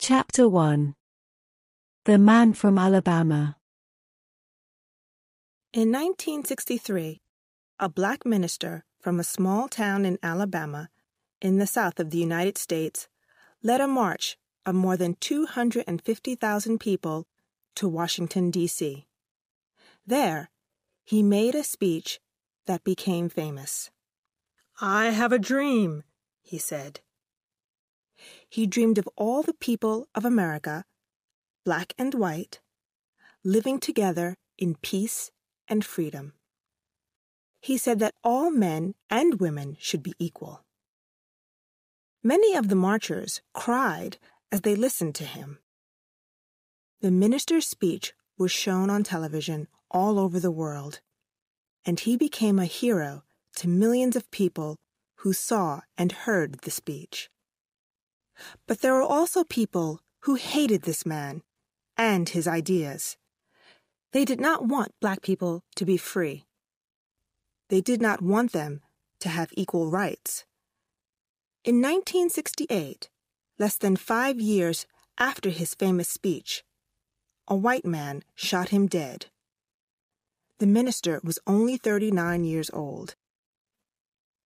Chapter 1. The Man from Alabama. In 1963, a black minister from a small town in Alabama, in the south of the United States, led a march of more than 250,000 people to Washington, D.C. There, he made a speech that became famous. "I have a dream," he said. He dreamed of all the people of America, black and white, living together in peace and freedom. He said that all men and women should be equal. Many of the marchers cried as they listened to him. The minister's speech was shown on television all over the world, and he became a hero to millions of people who saw and heard the speech. But there were also people who hated this man and his ideas. They did not want black people to be free. They did not want them to have equal rights. In 1968, less than 5 years after his famous speech, a white man shot him dead. The minister was only 39 years old.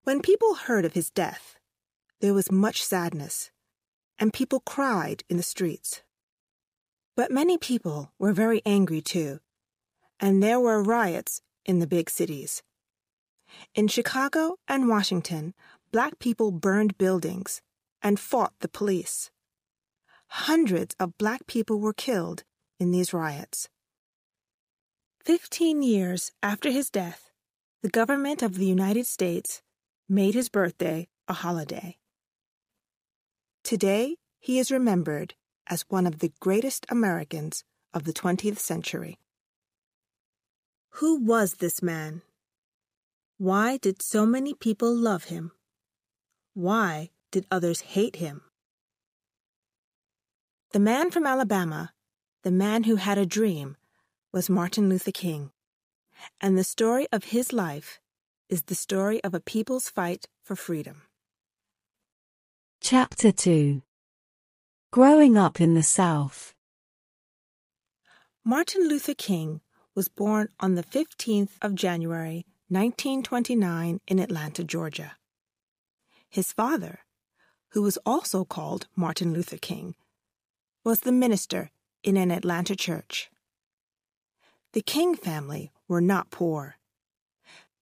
When people heard of his death, there was much sadness, and people cried in the streets. But many people were very angry too, and there were riots in the big cities. In Chicago and Washington, black people burned buildings and fought the police. Hundreds of black people were killed in these riots. 15 years after his death, the government of the United States made his birthday a holiday. Today, he is remembered as one of the greatest Americans of the 20th century. Who was this man? Why did so many people love him? Why did others hate him? The man from Alabama, the man who had a dream, was Martin Luther King, and the story of his life is the story of a people's fight for freedom. Chapter 2. Growing up in the South. Martin Luther King was born on the 15th of January, 1929 in Atlanta, Georgia. His father, who was also called Martin Luther King, was the minister in an Atlanta church. The King family were not poor.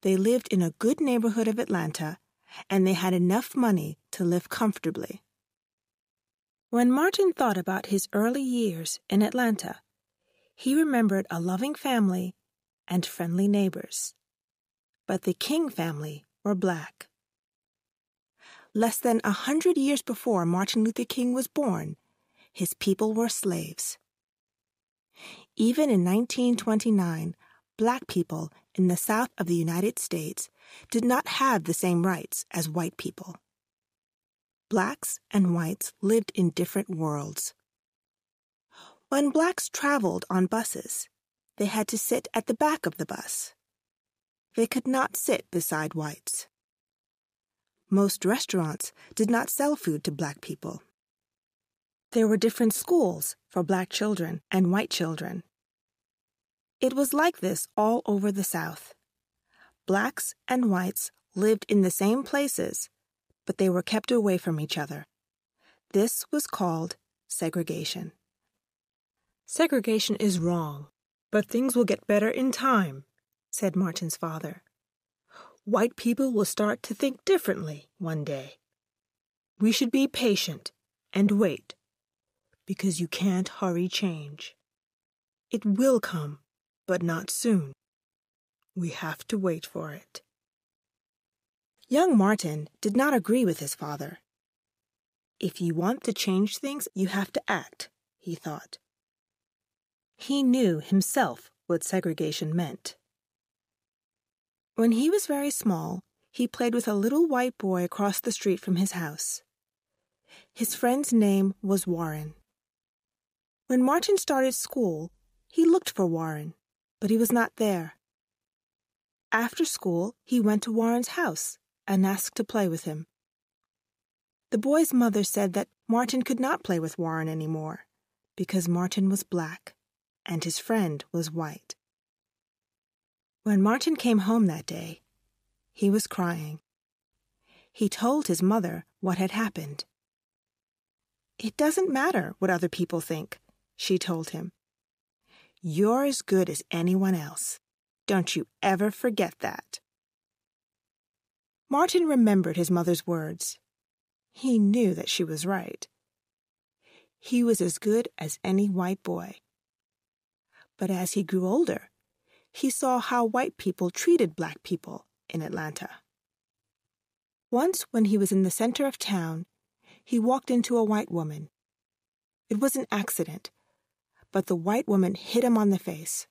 They lived in a good neighborhood of Atlanta, and they had enough money to live comfortably. When Martin thought about his early years in Atlanta, he remembered a loving family and friendly neighbors. But the King family were black. Less than 100 years before Martin Luther King was born, his people were slaves. Even in 1929, black people in the South of the United States did not have the same rights as white people. Blacks and whites lived in different worlds. When blacks traveled on buses, they had to sit at the back of the bus. They could not sit beside whites. Most restaurants did not sell food to black people. There were different schools for black children and white children. It was like this all over the South. Blacks and whites lived in the same places, but they were kept away from each other. This was called segregation. "Segregation is wrong, but things will get better in time," said Martin's father. "White people will start to think differently one day. We should be patient and wait, because you can't hurry change. It will come, but not soon. We have to wait for it." Young Martin did not agree with his father. If you want to change things, you have to act, he thought. He knew himself what segregation meant. When he was very small, he played with a little white boy across the street from his house. His friend's name was Warren. When Martin started school, he looked for Warren, but he was not there. After school, he went to Warren's house and asked to play with him. The boy's mother said that Martin could not play with Warren anymore because Martin was black and his friend was white. When Martin came home that day, he was crying. He told his mother what had happened. "It doesn't matter what other people think," she told him. "You're as good as anyone else. Don't you ever forget that." Martin remembered his mother's words. He knew that she was right. He was as good as any white boy. But as he grew older, he saw how white people treated black people in Atlanta. Once, when he was in the center of town, he walked into a white woman. It was an accident, but the white woman hit him on the face.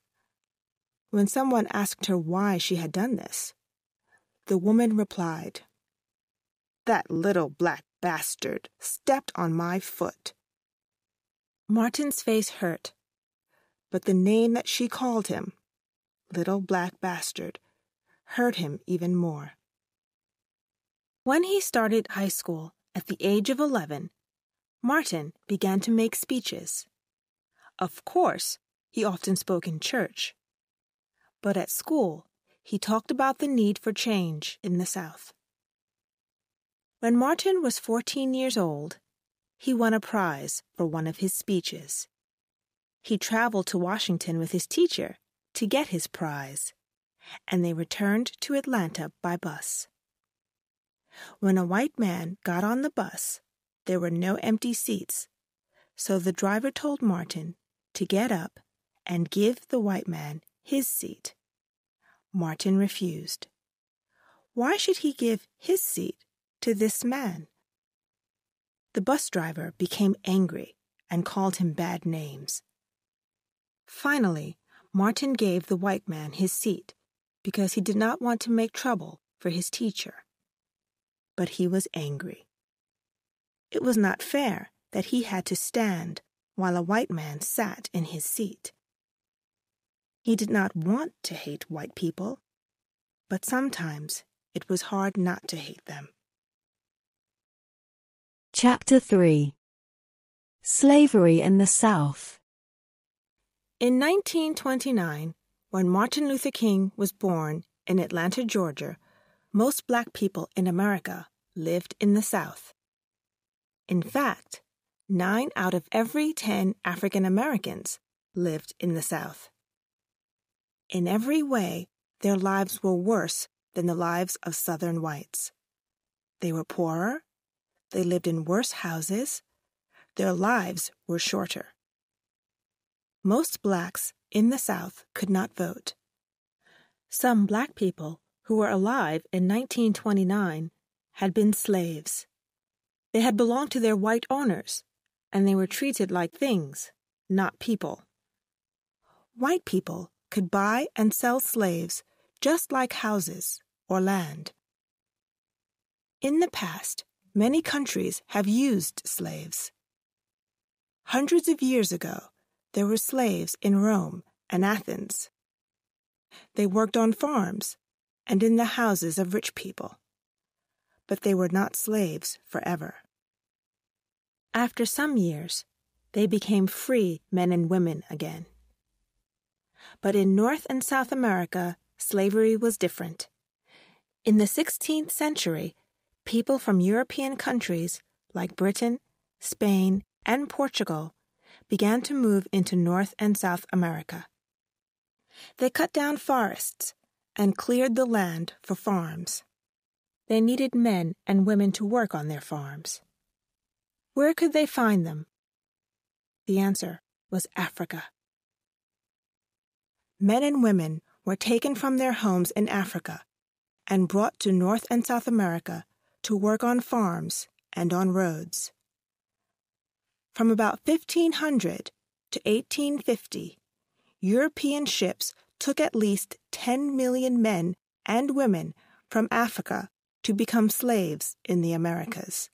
When someone asked her why she had done this, the woman replied, "That little black bastard stepped on my foot." Martin's face hurt, but the name that she called him, little black bastard, hurt him even more. When he started high school at the age of 11, Martin began to make speeches. Of course, he often spoke in church. But at school, he talked about the need for change in the South. When Martin was 14 years old, he won a prize for one of his speeches. He traveled to Washington with his teacher to get his prize, and they returned to Atlanta by bus. When a white man got on the bus, there were no empty seats, so the driver told Martin to get up and give the white man his seat. Martin refused. Why should he give his seat to this man? The bus driver became angry and called him bad names. Finally, Martin gave the white man his seat because he did not want to make trouble for his teacher. But he was angry. It was not fair that he had to stand while a white man sat in his seat. He did not want to hate white people, but sometimes it was hard not to hate them. Chapter 3. Slavery in the South. In 1929, when Martin Luther King was born in Atlanta, Georgia, most black people in America lived in the South. In fact, 9 out of every 10 African Americans lived in the South. In every way, their lives were worse than the lives of Southern whites. They were poorer, they lived in worse houses, their lives were shorter. Most blacks in the South could not vote. Some black people who were alive in 1929 had been slaves. They had belonged to their white owners, and they were treated like things, not people. White people could buy and sell slaves just like houses or land. In the past, many countries have used slaves. Hundreds of years ago, there were slaves in Rome and Athens. They worked on farms and in the houses of rich people. But they were not slaves forever. After some years, they became free men and women again. But in North and South America, slavery was different. In the 16th century, people from European countries like Britain, Spain, and Portugal began to move into North and South America. They cut down forests and cleared the land for farms. They needed men and women to work on their farms. Where could they find them? The answer was Africa. Men and women were taken from their homes in Africa and brought to North and South America to work on farms and on roads. From about 1500 to 1850, European ships took at least 10 million men and women from Africa to become slaves in the Americas.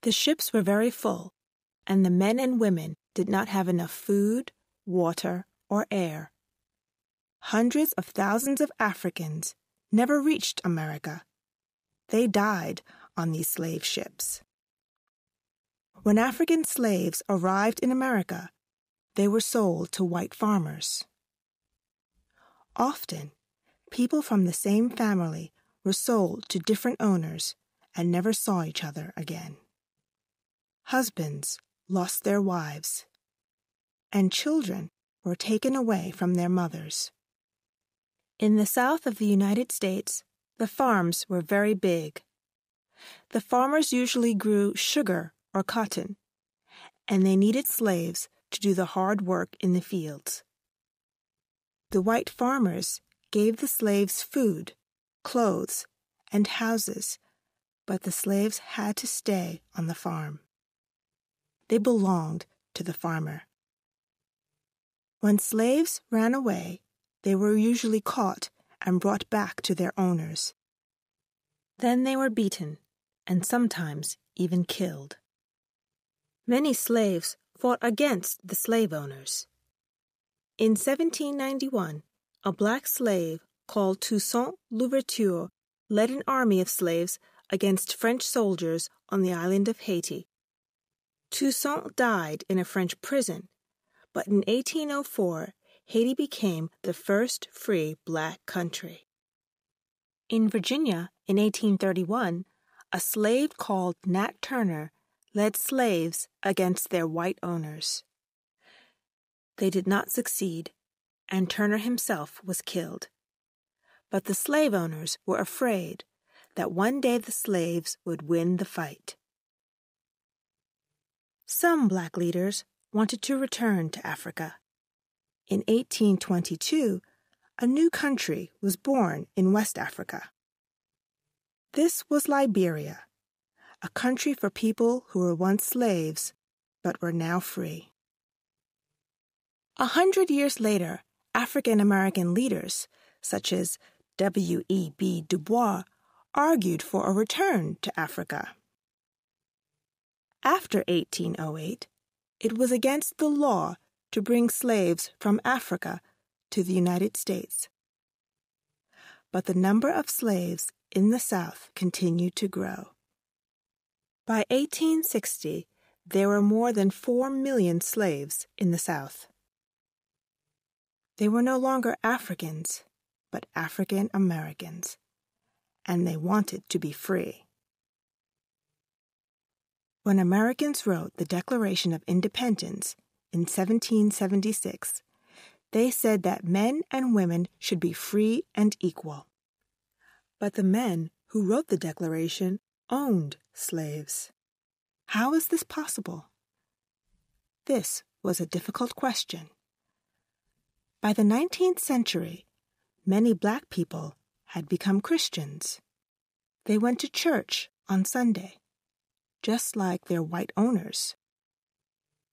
The ships were very full, and the men and women did not have enough food, water, or air. Hundreds of thousands of Africans never reached America. They died on these slave ships. When African slaves arrived in America, they were sold to white farmers. Often, people from the same family were sold to different owners and never saw each other again. Husbands lost their wives, and children were taken away from their mothers. In the South of the United States, the farms were very big. The farmers usually grew sugar or cotton, and they needed slaves to do the hard work in the fields. The white farmers gave the slaves food, clothes, and houses, but the slaves had to stay on the farm. They belonged to the farmer. When slaves ran away, they were usually caught and brought back to their owners. Then they were beaten, and sometimes even killed. Many slaves fought against the slave owners. In 1791, a black slave called Toussaint Louverture led an army of slaves against French soldiers on the island of Haiti. Toussaint died in a French prison, but in 1804, Haiti became the first free black country. In Virginia, in 1831, a slave called Nat Turner led slaves against their white owners. They did not succeed, and Turner himself was killed. But the slave owners were afraid that one day the slaves would win the fight. Some black leaders wanted to return to Africa. In 1822, a new country was born in West Africa. This was Liberia, a country for people who were once slaves but were now free. 100 years later, African-American leaders, such as W.E.B. Du Bois, argued for a return to Africa. After 1808, it was against the law to bring slaves from Africa to the United States. But the number of slaves in the South continued to grow. By 1860, there were more than 4 million slaves in the South. They were no longer Africans, but African Americans, and they wanted to be free. When Americans wrote the Declaration of Independence in 1776, they said that men and women should be free and equal. But the men who wrote the Declaration owned slaves. How is this possible? This was a difficult question. By the 19th century, many black people had become Christians. They went to church on Sunday, just like their white owners.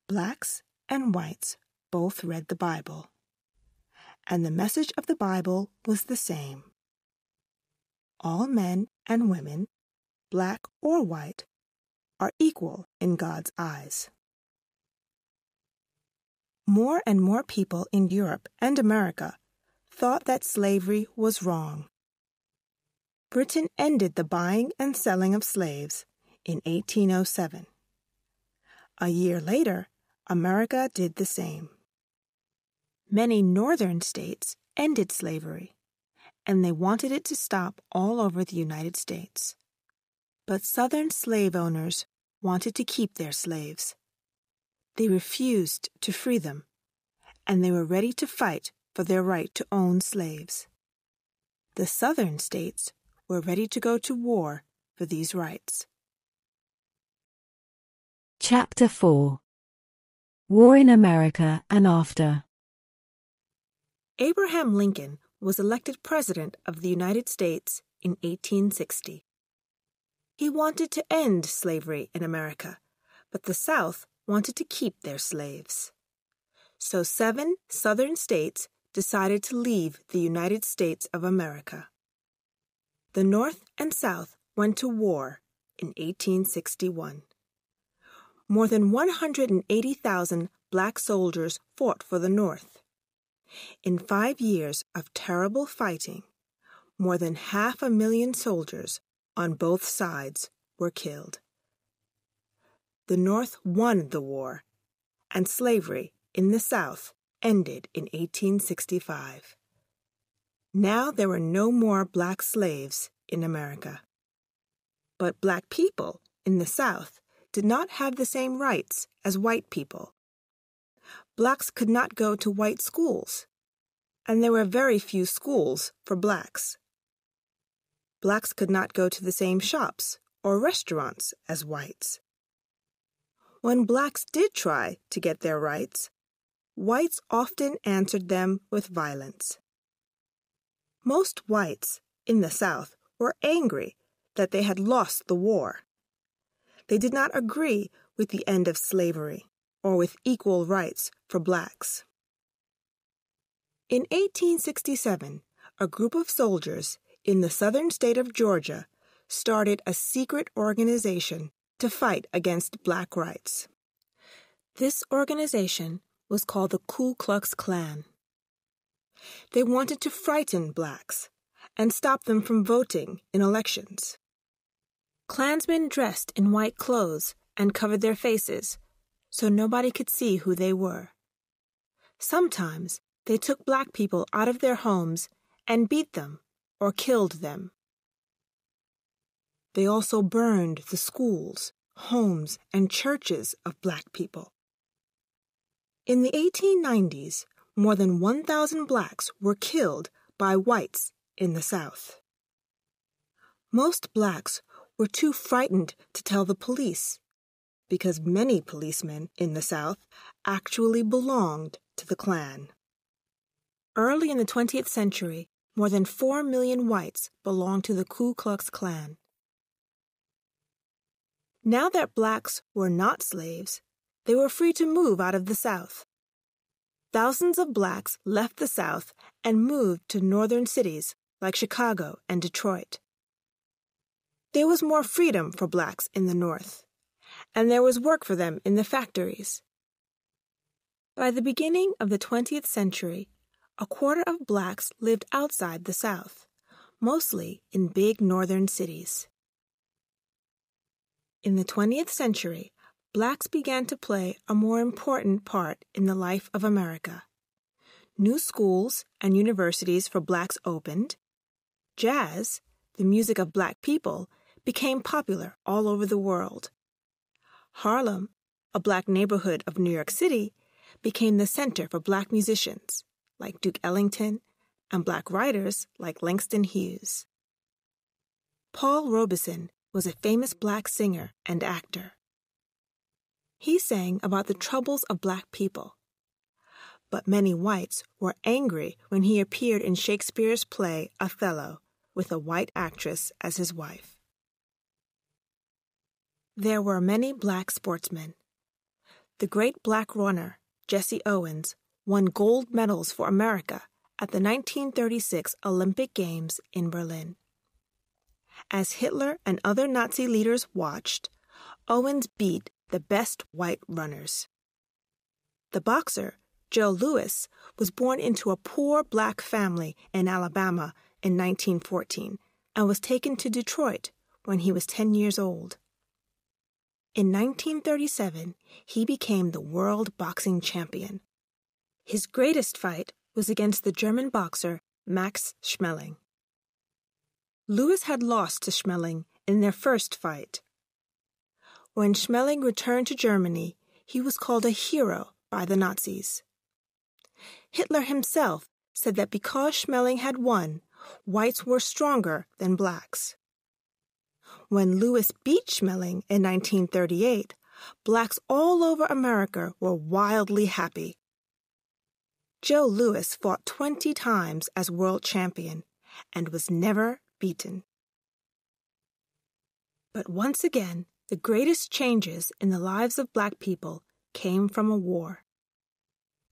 Blacks and whites both read the Bible, and the message of the Bible was the same. All men and women, black or white, are equal in God's eyes. More and more people in Europe and America thought that slavery was wrong. Britain ended the buying and selling of slaves in 1807. A year later, America did the same. Many northern states ended slavery, and they wanted it to stop all over the United States. But southern slave owners wanted to keep their slaves. They refused to free them, and they were ready to fight for their right to own slaves. The southern states were ready to go to war for these rights. Chapter 4. War in America and After. Abraham Lincoln was elected President of the United States in 1860. He wanted to end slavery in America, but the South wanted to keep their slaves. So 7 southern states decided to leave the United States of America. The North and South went to war in 1861. More than 180,000 black soldiers fought for the North. In 5 years of terrible fighting, more than 500,000 soldiers on both sides were killed. the North won the war, and slavery in the South ended in 1865. Now there were no more black slaves in America. But black people in the South did not have the same rights as white people. Blacks could not go to white schools, and there were very few schools for blacks. Blacks could not go to the same shops or restaurants as whites. When blacks did try to get their rights, whites often answered them with violence. Most whites in the South were angry that they had lost the war. They did not agree with the end of slavery or with equal rights for blacks. In 1867, a group of soldiers in the southern state of Georgia started a secret organization to fight against black rights. This organization was called the Ku Klux Klan. They wanted to frighten blacks and stop them from voting in elections. Klansmen dressed in white clothes and covered their faces so nobody could see who they were. Sometimes they took black people out of their homes and beat them or killed them. They also burned the schools, homes, and churches of black people. In the 1890s, more than 1,000 blacks were killed by whites in the South. Most blacks were too frightened to tell the police, because many policemen in the South actually belonged to the Klan. Early in the 20th century, more than 4 million whites belonged to the Ku Klux Klan. Now that blacks were not slaves, they were free to move out of the South. Thousands of blacks left the South and moved to northern cities like Chicago and Detroit. There was more freedom for blacks in the North, and there was work for them in the factories. By the beginning of the 20th century, a quarter of blacks lived outside the South, mostly in big northern cities. In the 20th century, blacks began to play a more important part in the life of America. New schools and universities for blacks opened. Jazz, the music of black people, became popular all over the world. Harlem, a black neighborhood of New York City, became the center for black musicians like Duke Ellington and black writers like Langston Hughes. Paul Robeson was a famous black singer and actor. He sang about the troubles of black people. But many whites were angry when he appeared in Shakespeare's play Othello with a white actress as his wife. There were many black sportsmen. The great black runner, Jesse Owens, won gold medals for America at the 1936 Olympic Games in Berlin. As Hitler and other Nazi leaders watched, Owens beat the best white runners. The boxer, Joe Louis, was born into a poor black family in Alabama in 1914 and was taken to Detroit when he was 10 years old. In 1937, he became the world boxing champion. His greatest fight was against the German boxer Max Schmeling. Louis had lost to Schmeling in their first fight. When Schmeling returned to Germany, he was called a hero by the Nazis. Hitler himself said that because Schmeling had won, whites were stronger than blacks. When Louis beat Schmeling in 1938, blacks all over America were wildly happy. Joe Louis fought 20 times as world champion and was never beaten. But once again, the greatest changes in the lives of black people came from a war.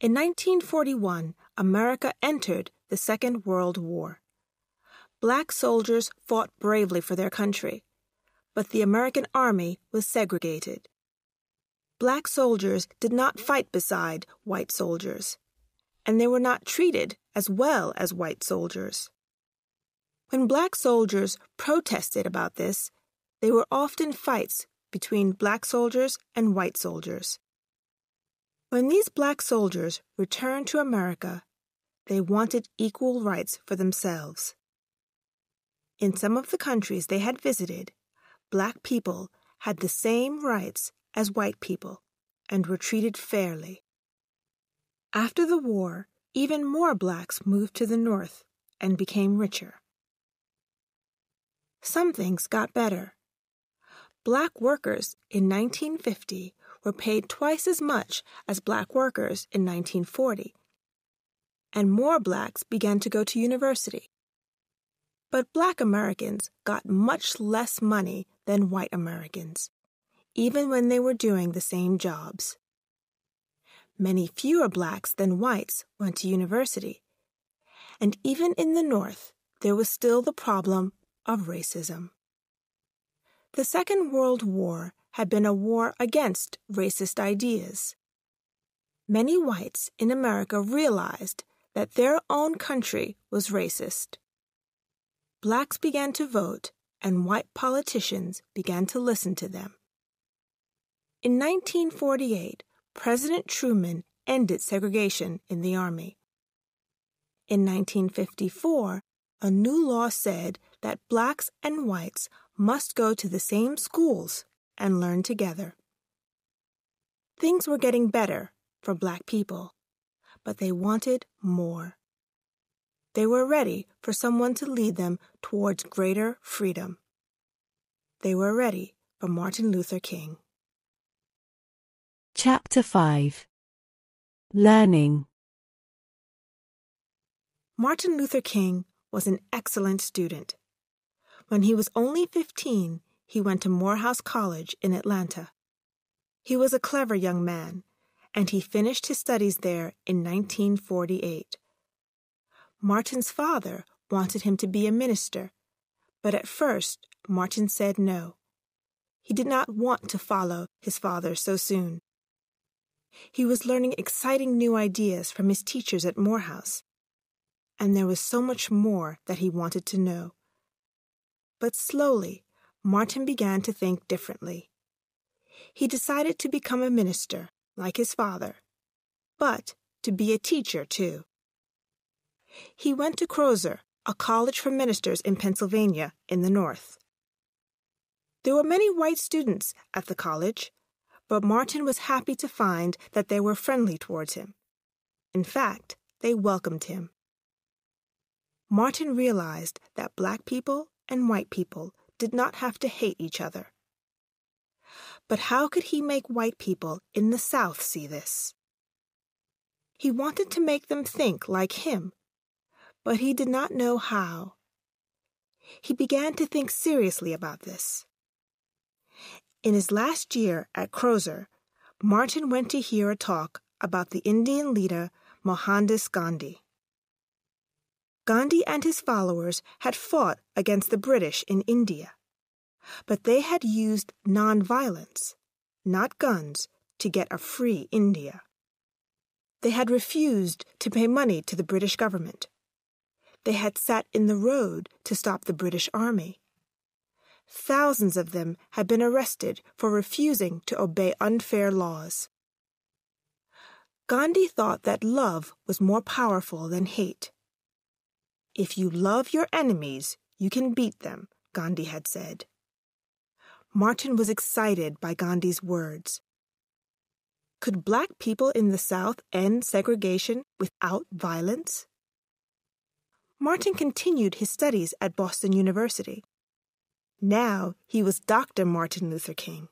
In 1941, America entered the Second World War. Black soldiers fought bravely for their country, but the American army was segregated. Black soldiers did not fight beside white soldiers, and they were not treated as well as white soldiers. When black soldiers protested about this, they were often fights between black soldiers and white soldiers. When these black soldiers returned to America, they wanted equal rights for themselves. In some of the countries they had visited, black people had the same rights as white people and were treated fairly. After the war, even more blacks moved to the North and became richer. Some things got better. Black workers in 1950 were paid twice as much as black workers in 1940, and more blacks began to go to university. But black Americans got much less money than white Americans, even when they were doing the same jobs. Many fewer blacks than whites went to university, and even in the North, there was still the problem of racism. The Second World War had been a war against racist ideas. Many whites in America realized that their own country was racist. Blacks began to vote, and white politicians began to listen to them. In 1948, President Truman ended segregation in the Army. In 1954, a new law said that blacks and whites must go to the same schools and learn together. Things were getting better for black people, but they wanted more. They were ready for someone to lead them towards greater freedom. They were ready for Martin Luther King. Chapter 5. Learning. Martin Luther King was an excellent student. When he was only 15, he went to Morehouse College in Atlanta. He was a clever young man, and he finished his studies there in 1948. Martin's father wanted him to be a minister, but at first Martin said no. He did not want to follow his father so soon. He was learning exciting new ideas from his teachers at Morehouse, and there was so much more that he wanted to know. But slowly, Martin began to think differently. He decided to become a minister, like his father, but to be a teacher, too. He went to Crozer, a college for ministers in Pennsylvania in the North. There were many white students at the college, but Martin was happy to find that they were friendly towards him. In fact, they welcomed him. Martin realized that black people and white people did not have to hate each other. But how could he make white people in the South see this? He wanted to make them think like him, but he did not know how. He began to think seriously about this. In his last year at Crozer, Martin went to hear a talk about the Indian leader Mohandas Gandhi. Gandhi and his followers had fought against the British in India, but they had used nonviolence, not guns, to get a free India. They had refused to pay money to the British government. They had sat in the road to stop the British Army. Thousands of them had been arrested for refusing to obey unfair laws. Gandhi thought that love was more powerful than hate. If you love your enemies, you can beat them, Gandhi had said. Martin was excited by Gandhi's words. Could black people in the South end segregation without violence? Martin continued his studies at Boston University. Now he was Dr. Martin Luther King.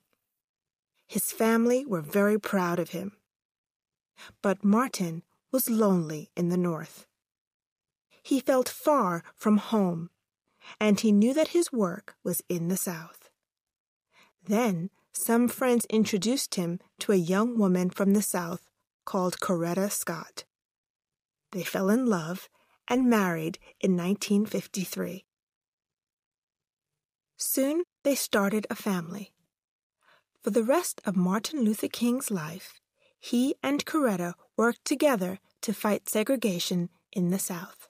His family were very proud of him. But Martin was lonely in the North. He felt far from home, and he knew that his work was in the South. Then some friends introduced him to a young woman from the South called Coretta Scott. They fell in love and married in 1953. Soon they started a family. For the rest of Martin Luther King's life, he and Coretta worked together to fight segregation in the South.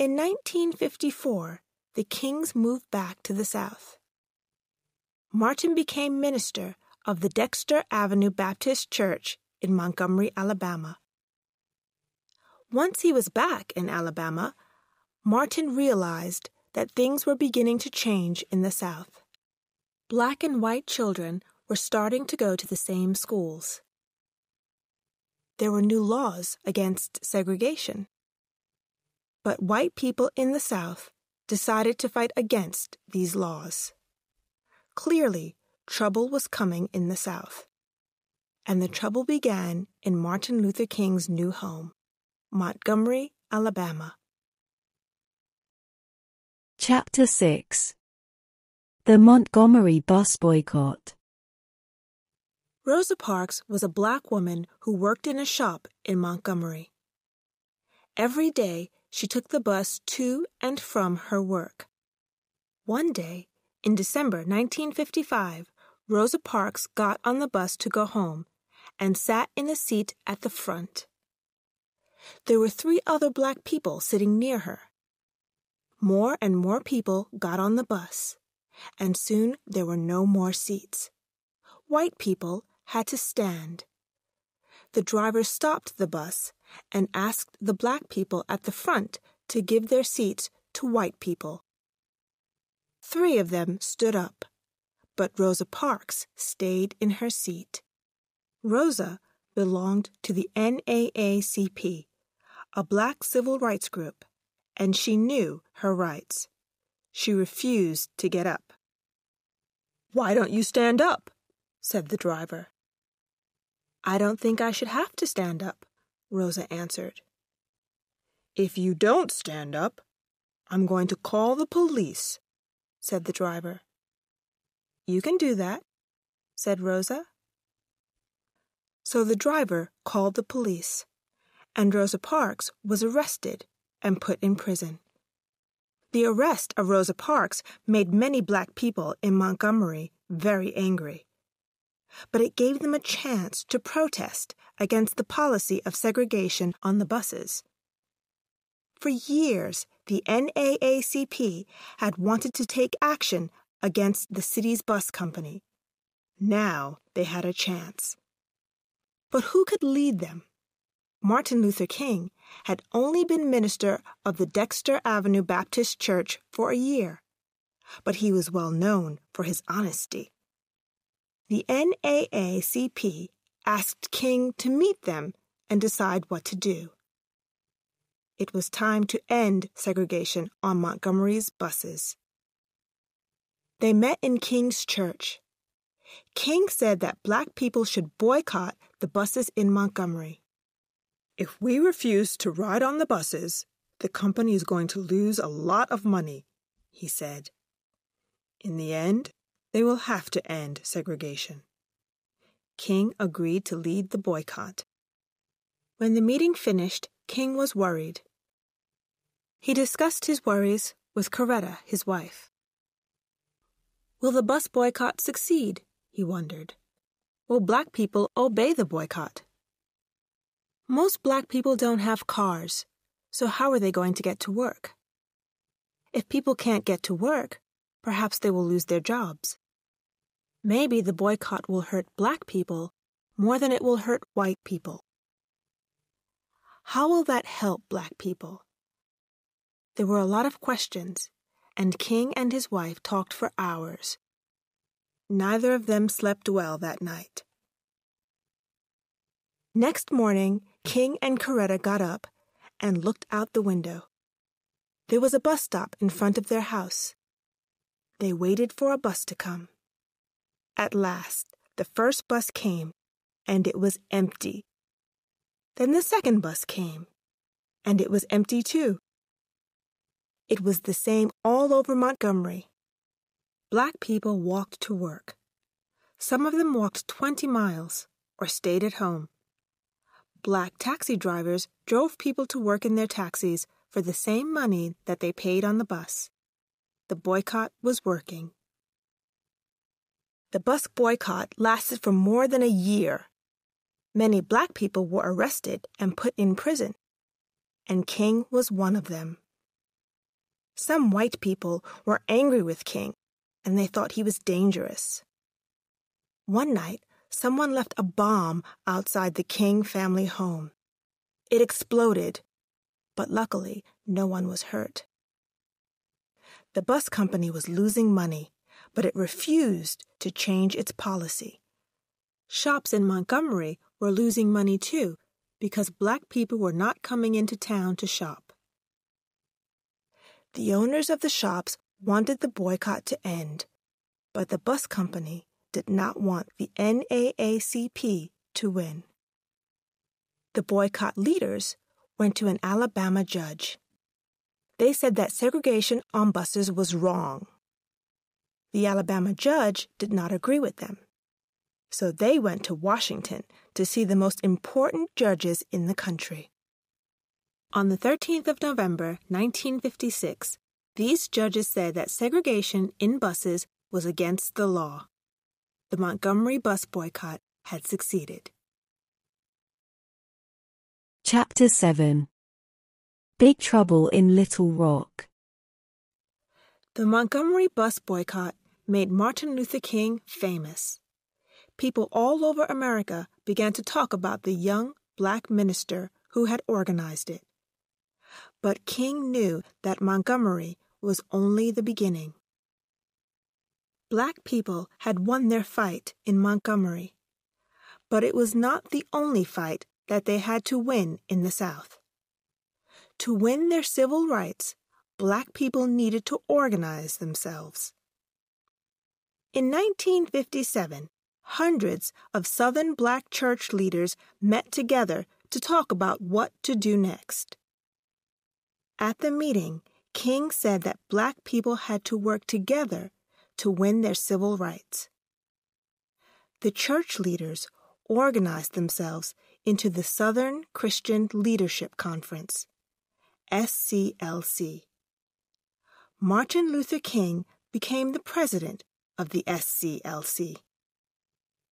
In 1954, the Kings moved back to the South. Martin became minister of the Dexter Avenue Baptist Church in Montgomery, Alabama. Once he was back in Alabama, Martin realized that things were beginning to change in the South. Black and white children were starting to go to the same schools. There were new laws against segregation. But white people in the South decided to fight against these laws. Clearly, trouble was coming in the South. And the trouble began in Martin Luther King's new home, Montgomery, Alabama. Chapter 6. The Montgomery Bus Boycott. Rosa Parks was a black woman who worked in a shop in Montgomery. Every day, she took the bus to and from her work. One day, in December 1955, Rosa Parks got on the bus to go home and sat in the seat at the front. There were 3 other black people sitting near her. More and more people got on the bus, and soon there were no more seats. White people had to stand. The driver stopped the bus and asked the black people at the front to give their seats to white people. 3 of them stood up, but Rosa Parks stayed in her seat. Rosa belonged to the NAACP, a black civil rights group, and she knew her rights. She refused to get up. "Why don't you stand up?" said the driver. "I don't think I should have to stand up," Rosa answered. "If you don't stand up, I'm going to call the police," said the driver. "You can do that," said Rosa. So the driver called the police, and Rosa Parks was arrested and put in prison. The arrest of Rosa Parks made many black people in Montgomery very angry. But it gave them a chance to protest against the policy of segregation on the buses. For years, the NAACP had wanted to take action against the city's bus company. Now they had a chance. But who could lead them? Martin Luther King had only been minister of the Dexter Avenue Baptist Church for a year, but he was well known for his honesty. The NAACP asked King to meet them and decide what to do. It was time to end segregation on Montgomery's buses. They met in King's church. King said that black people should boycott the buses in Montgomery. "If we refuse to ride on the buses, the company is going to lose a lot of money," he said. In the end, they will have to end segregation. King agreed to lead the boycott. When the meeting finished, King was worried. He discussed his worries with Coretta, his wife. Will the bus boycott succeed? He wondered. Will black people obey the boycott? Most black people don't have cars, so how are they going to get to work? If people can't get to work, perhaps they will lose their jobs. Maybe the boycott will hurt black people more than it will hurt white people. How will that help black people? There were a lot of questions, and King and his wife talked for hours. Neither of them slept well that night. Next morning, King and Coretta got up and looked out the window. There was a bus stop in front of their house. They waited for a bus to come. At last, the first bus came, and it was empty. Then the second bus came, and it was empty too. It was the same all over Montgomery. Black people walked to work. Some of them walked 20 miles or stayed at home. Black taxi drivers drove people to work in their taxis for the same money that they paid on the bus. The boycott was working. The bus boycott lasted for more than a year. Many black people were arrested and put in prison, and King was one of them. Some white people were angry with King and they thought he was dangerous. One night, someone left a bomb outside the King family home. It exploded, but luckily no one was hurt. The bus company was losing money, but it refused to change its policy. Shops in Montgomery were losing money too, because black people were not coming into town to shop. The owners of the shops wanted the boycott to end, but the bus company did not want the NAACP to win. The boycott leaders went to an Alabama judge. They said that segregation on buses was wrong. The Alabama judge did not agree with them, so they went to Washington to see the most important judges in the country. On the 13th of November, 1956, these judges said that segregation in buses was against the law. The Montgomery bus boycott had succeeded. Chapter 7. Big Trouble in Little Rock. The Montgomery bus boycott made Martin Luther King famous. People all over America began to talk about the young black minister who had organized it. But King knew that Montgomery was only the beginning. Black people had won their fight in Montgomery, but it was not the only fight that they had to win in the South. To win their civil rights, black people needed to organize themselves. In 1957, hundreds of Southern black church leaders met together to talk about what to do next. At the meeting, King said that black people had to work together to win their civil rights. The church leaders organized themselves into the Southern Christian Leadership Conference, SCLC. Martin Luther King became the president of the SCLC.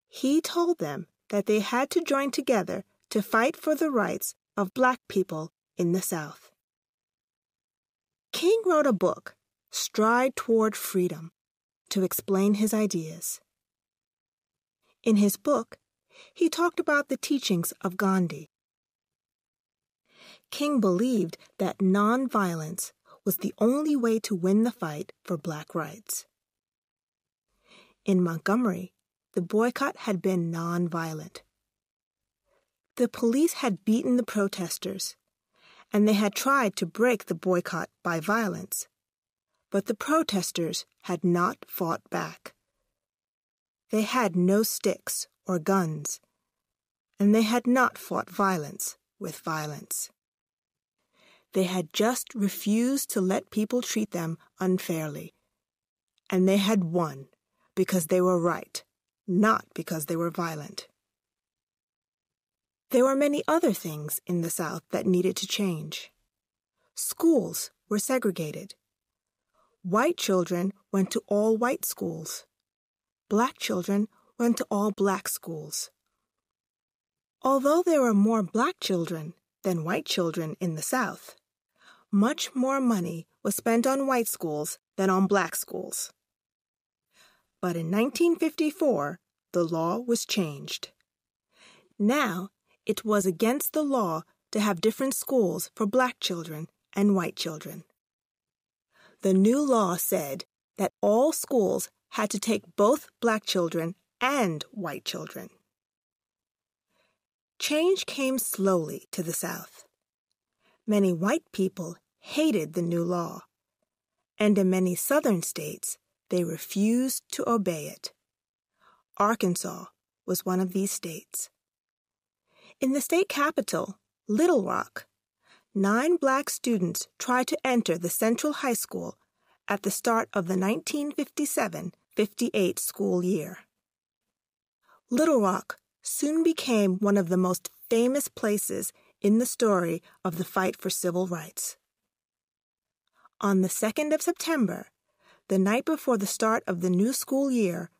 He told them that they had to join together to fight for the rights of black people in the South. King wrote a book, Stride Toward Freedom, to explain his ideas. In his book, he talked about the teachings of Gandhi. King believed that nonviolence was the only way to win the fight for black rights. In Montgomery, the boycott had been nonviolent. The police had beaten the protesters, and they had tried to break the boycott by violence, but the protesters had not fought back. They had no sticks or guns, and they had not fought violence with violence. They had just refused to let people treat them unfairly, and they had won because they were right, not because they were violent. There were many other things in the South that needed to change. Schools were segregated. White children went to all white schools. Black children went to all black schools. Although there were more black children than white children in the South, much more money was spent on white schools than on black schools. But in 1954, the law was changed. Now, it was against the law to have different schools for black children and white children. The new law said that all schools had to take both black children and white children. Change came slowly to the South. Many white people hated the new law, and in many Southern states, they refused to obey it. Arkansas was one of these states. In the state capital, Little Rock, 9 black students tried to enter the Central High School at the start of the 1957-58 school year. Little Rock soon became one of the most famous places in the story of the fight for civil rights. On the 2nd of September, the night before the start of the new school year,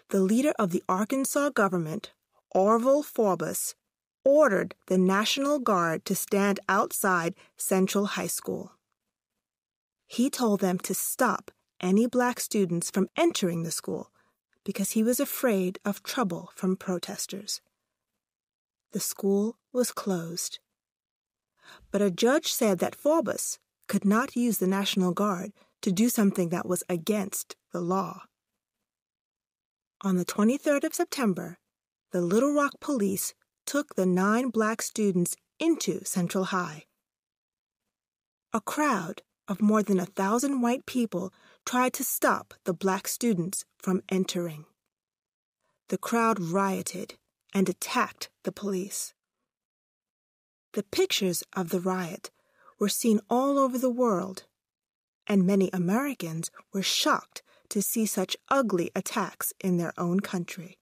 the leader of the Arkansas government, Orville Forbes, ordered the National Guard to stand outside Central High School. He told them to stop any black students from entering the school because he was afraid of trouble from protesters. The school was closed. But a judge said that Faubus could not use the National Guard to do something that was against the law. On the 23rd of September, the Little Rock police took the 9 black students into Central High. A crowd of more than 1,000 white people tried to stop the black students from entering. The crowd rioted and attacked the police. The pictures of the riot were seen all over the world, and many Americans were shocked to see such ugly attacks in their own country.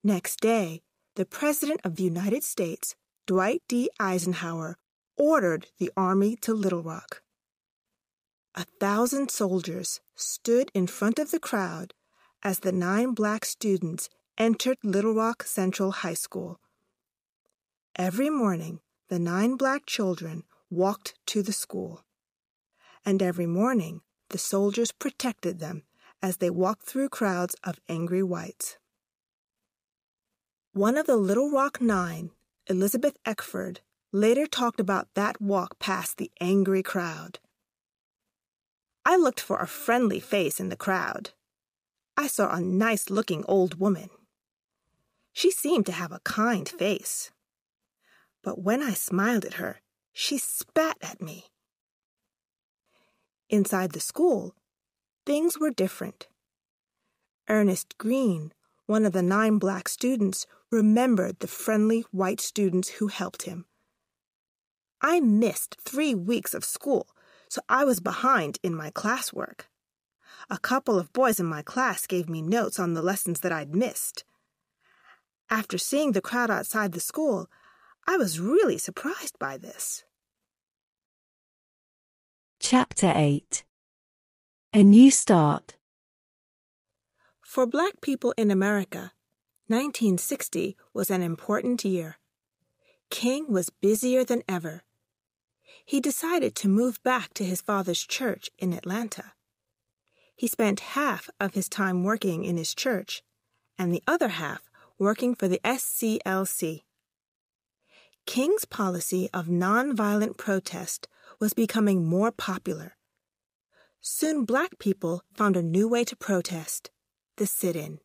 Next day, the President of the United States, Dwight D. Eisenhower, ordered the army to Little Rock. 1,000 soldiers stood in front of the crowd as the 9 black students entered Little Rock Central High School. Every morning, the 9 black children walked to the school, and every morning the soldiers protected them as they walked through crowds of angry whites. One of the Little Rock 9, Elizabeth Eckford, later talked about that walk past the angry crowd. I looked for a friendly face in the crowd. I saw a nice-looking old woman. She seemed to have a kind face. But when I smiled at her, she spat at me. Inside the school, things were different. Ernest Green, one of the 9 black students, remembered the friendly white students who helped him. I missed 3 weeks of school, so I was behind in my classwork. A couple of boys in my class gave me notes on the lessons that I'd missed. After seeing the crowd outside the school, I was really surprised by this. Chapter 8. A New Start. For black people in America, 1960 was an important year. King was busier than ever. He decided to move back to his father's church in Atlanta. He spent half of his time working in his church and the other half working for the SCLC. King's policy of nonviolent protest was becoming more popular. Soon black people found a new way to protest: the sit-in.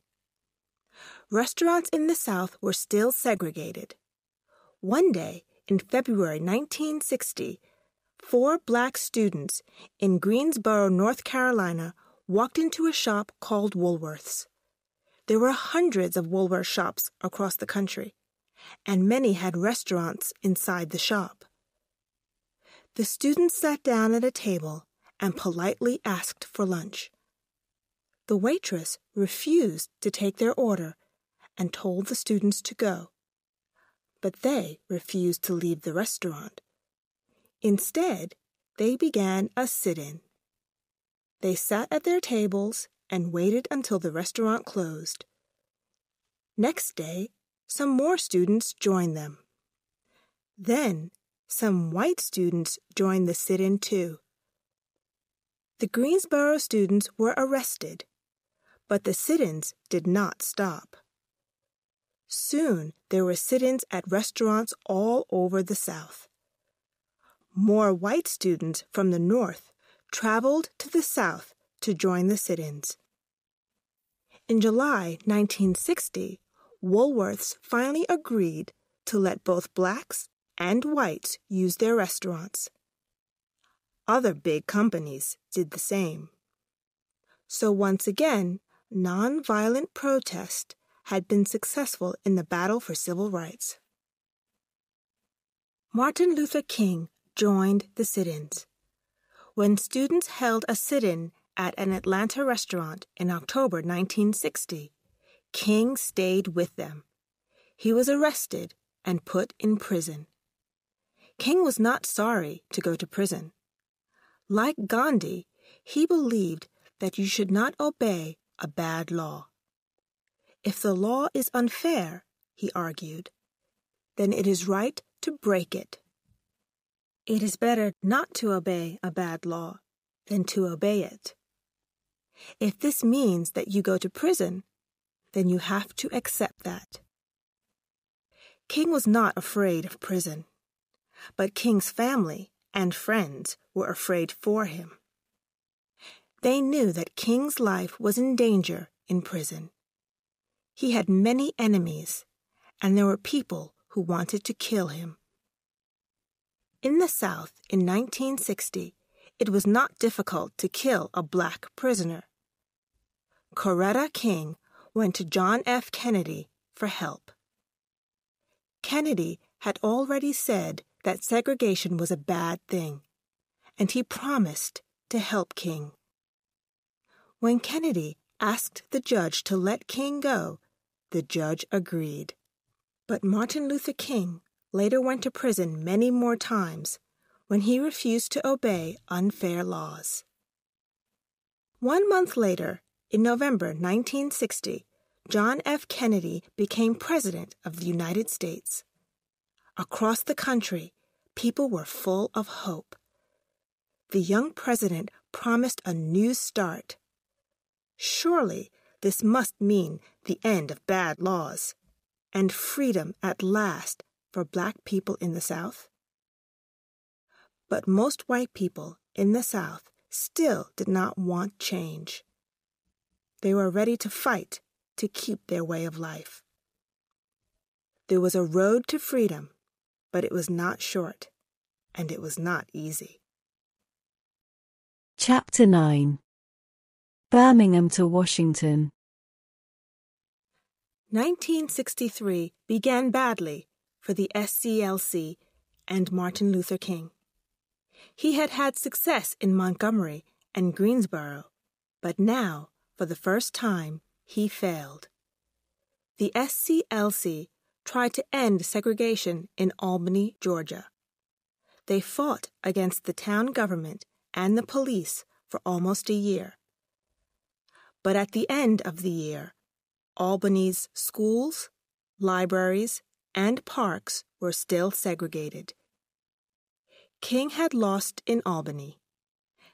Restaurants in the South were still segregated. One day, in February 1960, 4 black students in Greensboro, North Carolina, walked into a shop called Woolworth's. There were hundreds of Woolworth shops across the country, and many had restaurants inside the shop. The students sat down at a table and politely asked for lunch. The waitress refused to take their order and told the students to go, but they refused to leave the restaurant. Instead, they began a sit-in. They sat at their tables and waited until the restaurant closed. Next day, some more students joined them. Then, some white students joined the sit-in too. The Greensboro students were arrested, but the sit-ins did not stop. Soon, there were sit-ins at restaurants all over the South. More white students from the North traveled to the South to join the sit-ins. In July 1960, Woolworth's finally agreed to let both blacks and whites use their restaurants. Other big companies did the same. So once again, nonviolent protest had been successful in the battle for civil rights. Martin Luther King joined the sit-ins. When students held a sit-in at an Atlanta restaurant in October 1960, King stayed with them. He was arrested and put in prison. King was not sorry to go to prison. Like Gandhi, he believed that you should not obey a bad law. If the law is unfair, he argued, then it is right to break it. It is better not to obey a bad law than to obey it. If this means that you go to prison, then you have to accept that. King was not afraid of prison, but King's family and friends were afraid for him. They knew that King's life was in danger in prison. He had many enemies, and there were people who wanted to kill him. In the South in 1960, it was not difficult to kill a black prisoner. Coretta King went to John F. Kennedy for help. Kennedy had already said that segregation was a bad thing, and he promised to help King. When Kennedy asked the judge to let King go, the judge agreed. But Martin Luther King later went to prison many more times when he refused to obey unfair laws. 1 month later, in November 1960, John F. Kennedy became President of the United States. Across the country, people were full of hope. The young president promised a new start. Surely this must mean the end of bad laws and freedom at last for black people in the South. But most white people in the South still did not want change. They were ready to fight to keep their way of life. There was a road to freedom, but it was not short, and it was not easy. Chapter 9. Birmingham to Washington. 1963 began badly for the SCLC and Martin Luther King. He had had success in Montgomery and Greensboro, but now, for the first time, he failed. The SCLC tried to end segregation in Albany, Georgia. They fought against the town government and the police for almost a year. But at the end of the year, Albany's schools, libraries, and parks were still segregated. King had lost in Albany.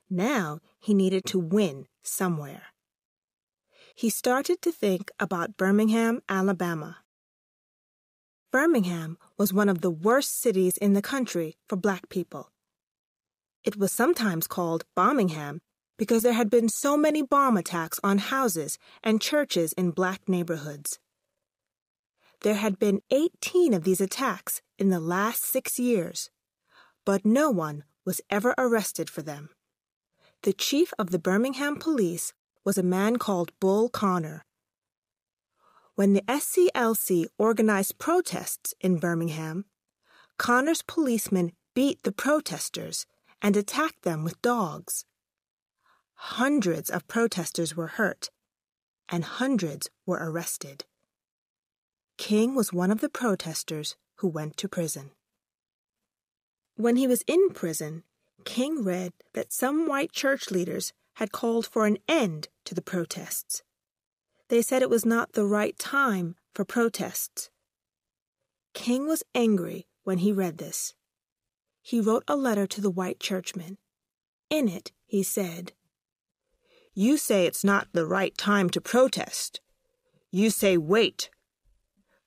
Now he needed to win somewhere. He started to think about Birmingham, Alabama. Birmingham was one of the worst cities in the country for black people. It was sometimes called Bombingham because there had been so many bomb attacks on houses and churches in black neighborhoods. There had been 18 of these attacks in the last 6 years, but no one was ever arrested for them. The chief of the Birmingham police was a man called Bull Connor. When the SCLC organized protests in Birmingham, Connor's policemen beat the protesters and attacked them with dogs. Hundreds of protesters were hurt, and hundreds were arrested. King was one of the protesters who went to prison. When he was in prison, King read that some white church leaders had called for an end to the protests. They said it was not the right time for protests. King was angry when he read this. He wrote a letter to the white churchmen. In it, he said, "You say it's not the right time to protest. You say wait.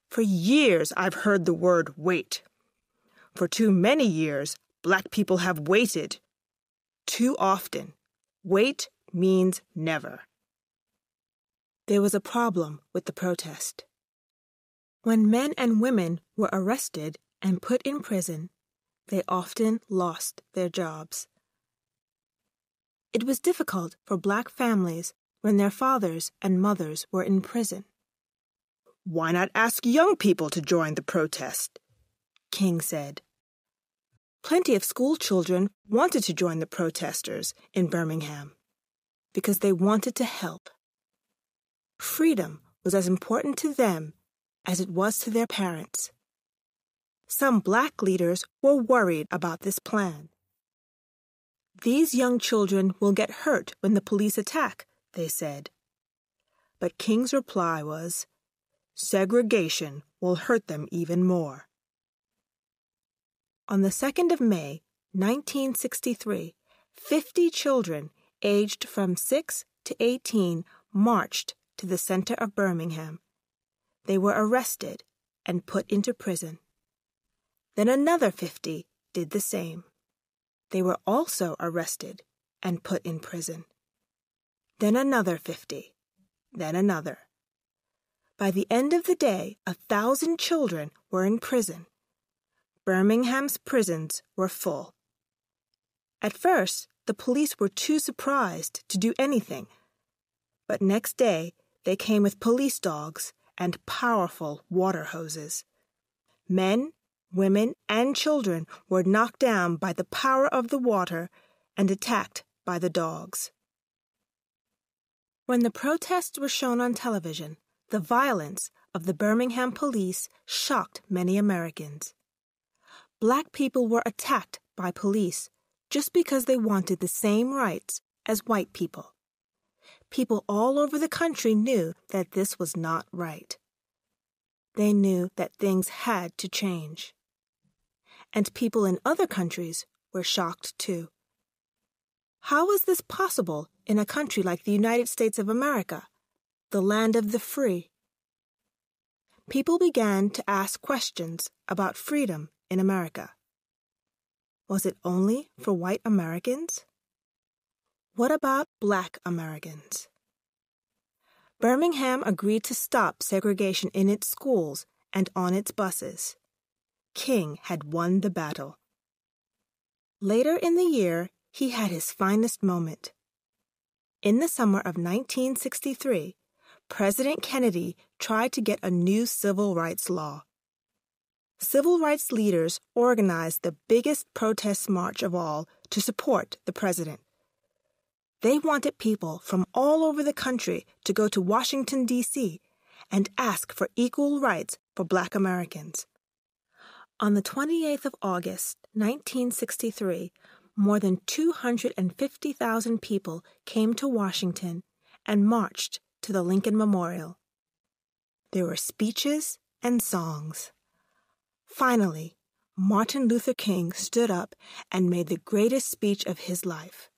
For years I've heard the word wait. For too many years, black people have waited. Too often. Wait means never." There was a problem with the protest. When men and women were arrested and put in prison, they often lost their jobs. It was difficult for black families when their fathers and mothers were in prison. "Why not ask young people to join the protest?" King said. Plenty of school children wanted to join the protesters in Birmingham because they wanted to help. Freedom was as important to them as it was to their parents. Some black leaders were worried about this plan. "These young children will get hurt when the police attack," they said. But King's reply was, "Segregation will hurt them even more." On the 2nd of May, 1963, 50 children aged from 6 to 18 marched to the center of Birmingham. They were arrested and put into prison. Then another 50 did the same. They were also arrested and put in prison. Then another 50. Then another. By the end of the day, 1,000 children were in prison. Birmingham's prisons were full. At first, the police were too surprised to do anything. But next day, they came with police dogs and powerful water hoses. Men, women, and children were knocked down by the power of the water and attacked by the dogs. When the protests were shown on television, the violence of the Birmingham police shocked many Americans. Black people were attacked by police just because they wanted the same rights as white people. People all over the country knew that this was not right. They knew that things had to change. And people in other countries were shocked too. How was this possible in a country like the United States of America, the land of the free? People began to ask questions about freedom in America. Was it only for white Americans? What about Black Americans? Birmingham agreed to stop segregation in its schools and on its buses. King had won the battle. Later in the year, he had his finest moment. In the summer of 1963, President Kennedy tried to get a new civil rights law. Civil rights leaders organized the biggest protest march of all to support the president. They wanted people from all over the country to go to Washington, D.C., and ask for equal rights for Black Americans. On the 28th of August, 1963, more than 250,000 people came to Washington and marched to the Lincoln Memorial. There were speeches and songs. Finally, Martin Luther King stood up and made the greatest speech of his life.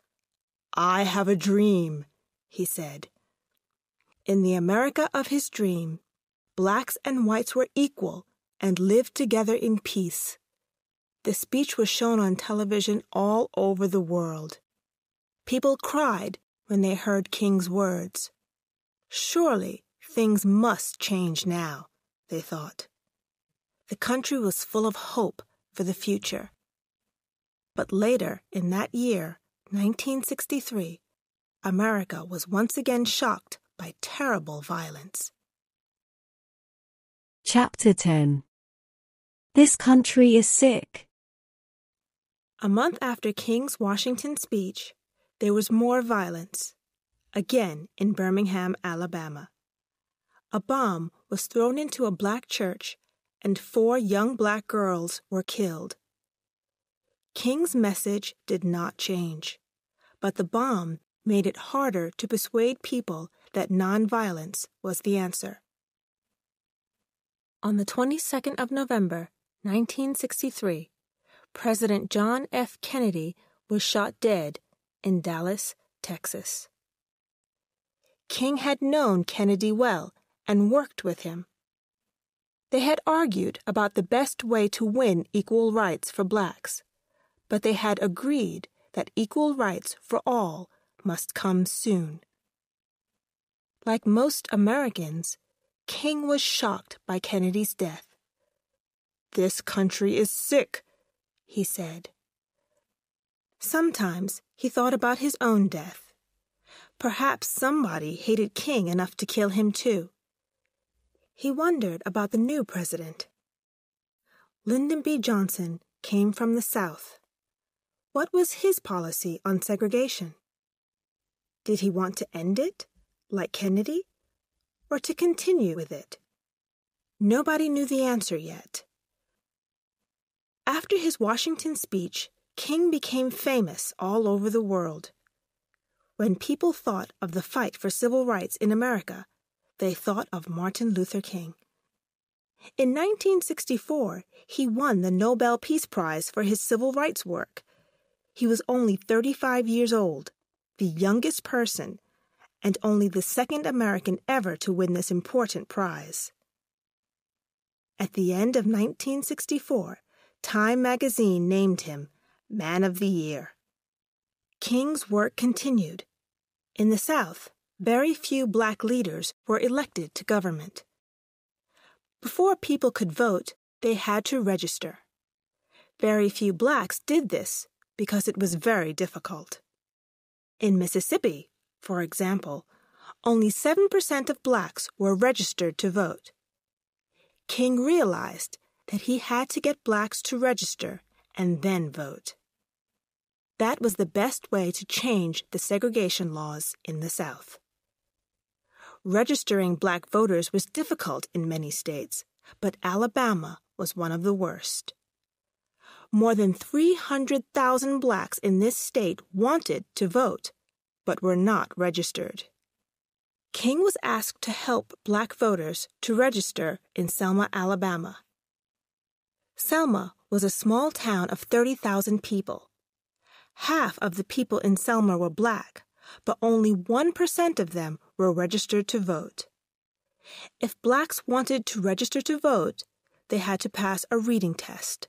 "I have a dream," he said. In the America of his dream, blacks and whites were equal and lived together in peace. The speech was shown on television all over the world. People cried when they heard King's words. Surely things must change now, they thought. The country was full of hope for the future. But later in that year, 1963, America was once again shocked by terrible violence. Chapter 10. This country is sick. A month after King's Washington speech, there was more violence, again in Birmingham, Alabama. A bomb was thrown into a black church, and 4 young black girls were killed. King's message did not change, but the bomb made it harder to persuade people that nonviolence was the answer. On the 22nd of November, 1963, President John F. Kennedy was shot dead in Dallas, Texas. King had known Kennedy well and worked with him. They had argued about the best way to win equal rights for blacks, but they had agreed that equal rights for all must come soon. Like most Americans, King was shocked by Kennedy's death. "This country is sick," he said. Sometimes he thought about his own death. Perhaps somebody hated King enough to kill him too. He wondered about the new president. Lyndon B. Johnson came from the South. What was his policy on segregation? Did he want to end it, like Kennedy, or to continue with it? Nobody knew the answer yet. After his Washington speech, King became famous all over the world. When people thought of the fight for civil rights in America, they thought of Martin Luther King. In 1964, he won the Nobel Peace Prize for his civil rights work. He was only 35 years old, the youngest person, and only the second American ever to win this important prize. At the end of 1964, Time magazine named him Man of the Year. King's work continued. In the South, very few black leaders were elected to government. Before people could vote, they had to register. Very few blacks did this because it was very difficult. In Mississippi, for example, only 7% of blacks were registered to vote. King realized that he had to get blacks to register and then vote. That was the best way to change the segregation laws in the South. Registering black voters was difficult in many states, but Alabama was one of the worst. More than 300,000 blacks in this state wanted to vote, but were not registered. King was asked to help black voters to register in Selma, Alabama. Selma was a small town of 30,000 people. Half of the people in Selma were black, but only 1% of them were registered to vote. If blacks wanted to register to vote, they had to pass a reading test.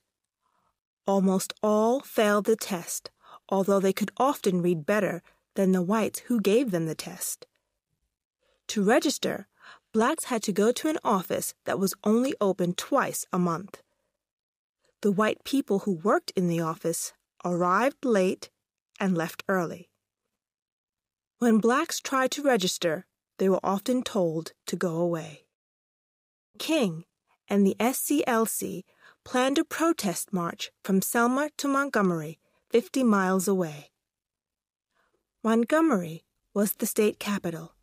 Almost all failed the test, although they could often read better than the whites who gave them the test. To register, blacks had to go to an office that was only open twice a month. The white people who worked in the office arrived late and left early. When blacks tried to register, they were often told to go away. King and the SCLC planned a protest march from Selma to Montgomery, 50 miles away. Montgomery was the state capital,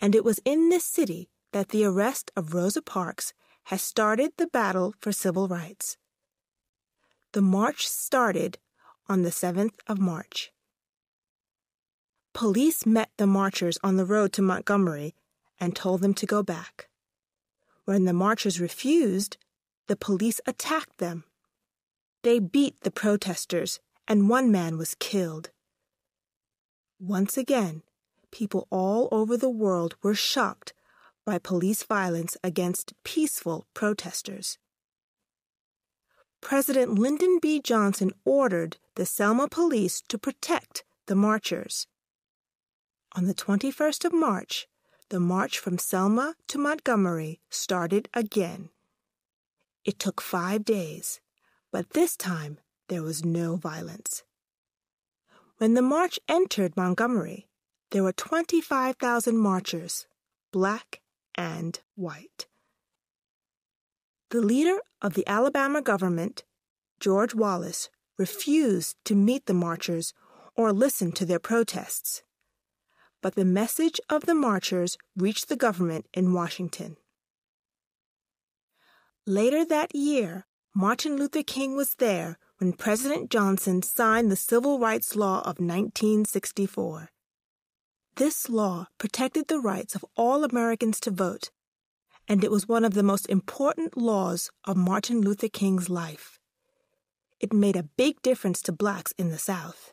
and it was in this city that the arrest of Rosa Parks has started the battle for civil rights. The march started on the 7th of March. Police met the marchers on the road to Montgomery and told them to go back. When the marchers refused, the police attacked them. They beat the protesters, and one man was killed. Once again, people all over the world were shocked by police violence against peaceful protesters. President Lyndon B. Johnson ordered the Selma police to protect the marchers. On the 21st of March, the march from Selma to Montgomery started again. It took 5 days, but this time there was no violence. When the march entered Montgomery, there were 25,000 marchers, black and white. The leader of the Alabama government, George Wallace, refused to meet the marchers or listen to their protests. But the message of the marchers reached the government in Washington. Later that year, Martin Luther King was there when President Johnson signed the Civil Rights Law of 1964. This law protected the rights of all Americans to vote, and it was one of the most important laws of Martin Luther King's life. It made a big difference to blacks in the South.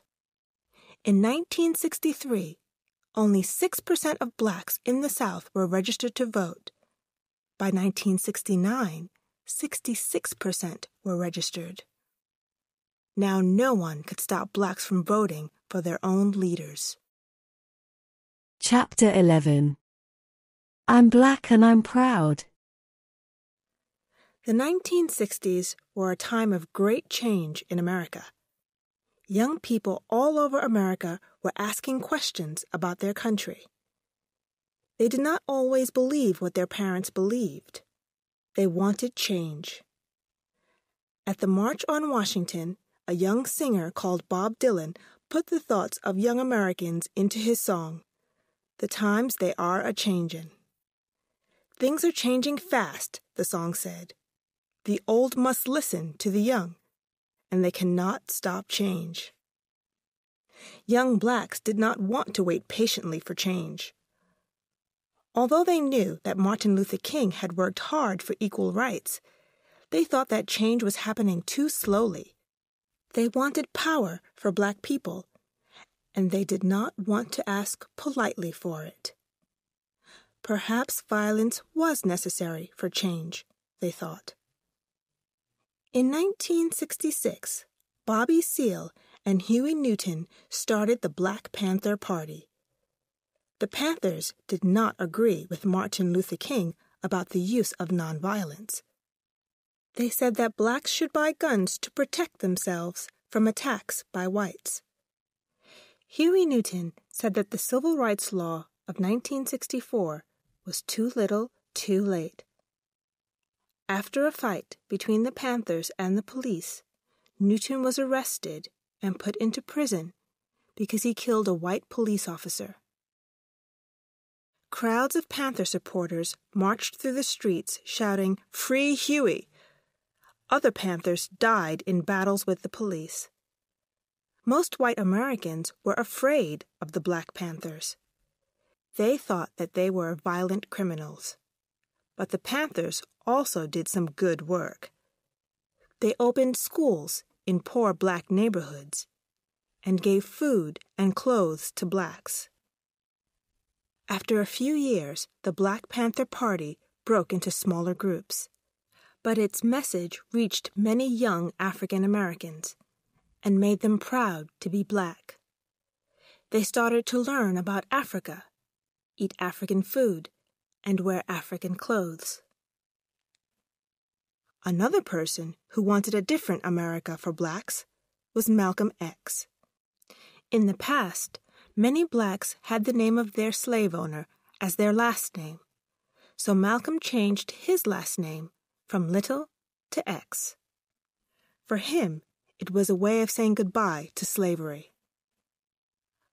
In 1963, only 6% of blacks in the South were registered to vote. By 1969, 66% were registered. Now no one could stop blacks from voting for their own leaders. Chapter 11. I'm Black and I'm Proud. The 1960s were a time of great change in America. Young people all over America were asking questions about their country. They did not always believe what their parents believed. They wanted change. At the March on Washington, a young singer called Bob Dylan put the thoughts of young Americans into his song, "The Times They Are A-Changin'." "Things are changing fast," the song said. "The old must listen to the young, and they cannot stop change." Young blacks did not want to wait patiently for change. Although they knew that Martin Luther King had worked hard for equal rights, they thought that change was happening too slowly. They wanted power for black people, and they did not want to ask politely for it. Perhaps violence was necessary for change, they thought. In 1966, Bobby Seale and Huey Newton started the Black Panther Party. The Panthers did not agree with Martin Luther King about the use of nonviolence. They said that blacks should buy guns to protect themselves from attacks by whites. Huey Newton said that the Civil Rights Law of 1964 was too little, too late. After a fight between the Panthers and the police, Newton was arrested and put into prison because he killed a white police officer. Crowds of Panther supporters marched through the streets shouting, "Free Huey!" Other Panthers died in battles with the police. Most white Americans were afraid of the Black Panthers. They thought that they were violent criminals. But the Panthers also did some good work. They opened schools in poor black neighborhoods and gave food and clothes to blacks. After a few years, the Black Panther Party broke into smaller groups, but its message reached many young African Americans and made them proud to be black. They started to learn about Africa, eat African food, and wear African clothes. Another person who wanted a different America for blacks was Malcolm X. In the past, many blacks had the name of their slave owner as their last name, so Malcolm changed his last name from Little to X. For him, it was a way of saying goodbye to slavery.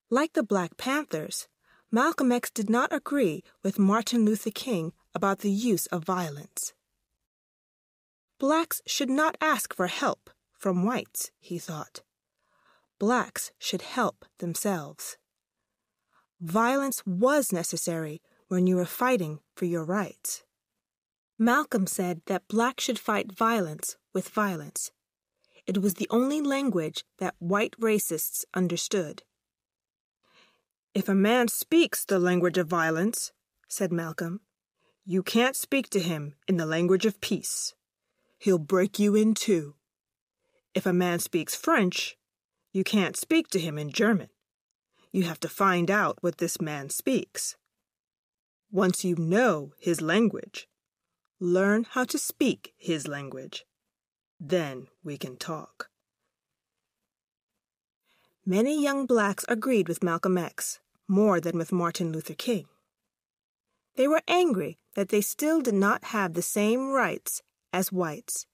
Like the Black Panthers, Malcolm X did not agree with Martin Luther King about the use of violence. Blacks should not ask for help from whites, he thought. Blacks should help themselves. Violence was necessary when you were fighting for your rights. Malcolm said that blacks should fight violence with violence. It was the only language that white racists understood. "If a man speaks the language of violence," said Malcolm, "you can't speak to him in the language of peace. He'll break you in two. If a man speaks French, you can't speak to him in German. You have to find out what this man speaks. Once you know his language, learn how to speak his language. Then we can talk." Many young blacks agreed with Malcolm X more than with Martin Luther King. They were angry that they still did not have the same rights as whites.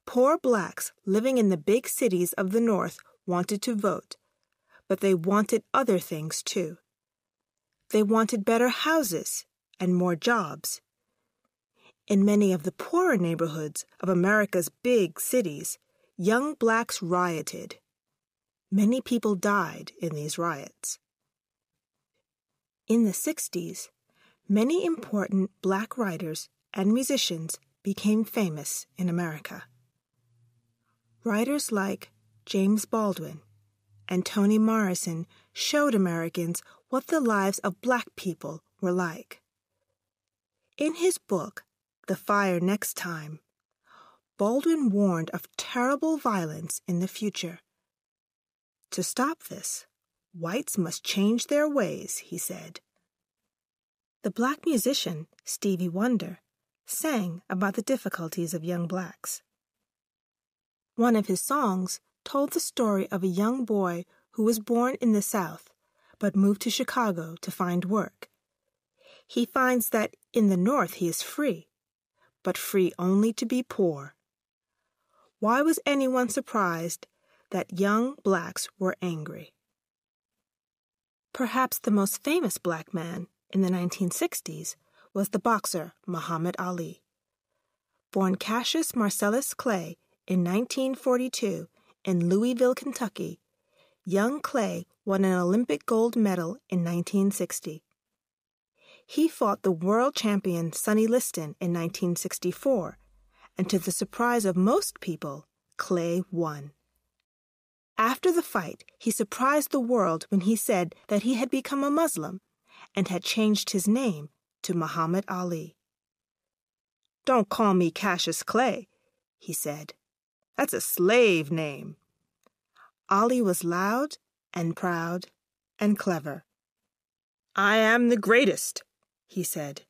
Poor blacks living in the big cities of the North wanted to vote, but they wanted other things too. They wanted better houses and more jobs. In many of the poorer neighborhoods of America's big cities, young blacks rioted. Many people died in these riots. In the 60s, many important black writers and musicians became famous in America. Writers like James Baldwin and Toni Morrison showed Americans what the lives of black people were like. In his book, The Fire Next Time, Baldwin warned of terrible violence in the future. To stop this, whites must change their ways, he said. The black musician, Stevie Wonder, sang about the difficulties of young blacks. One of his songs told the story of a young boy who was born in the South but moved to Chicago to find work. He finds that in the North he is free, but free only to be poor. Why was anyone surprised that young blacks were angry? Perhaps the most famous black man in the 1960s was the boxer Muhammad Ali. Born Cassius Marcellus Clay in 1942 in Louisville, Kentucky, young Clay won an Olympic gold medal in 1960. He fought the world champion Sonny Liston in 1964, and to the surprise of most people, Clay won. After the fight, he surprised the world when he said that he had become a Muslim and had changed his name to Muhammad Ali. "Don't call me Cassius Clay," he said. "That's a slave name." Ali was loud and proud and clever. "I am the greatest," he said.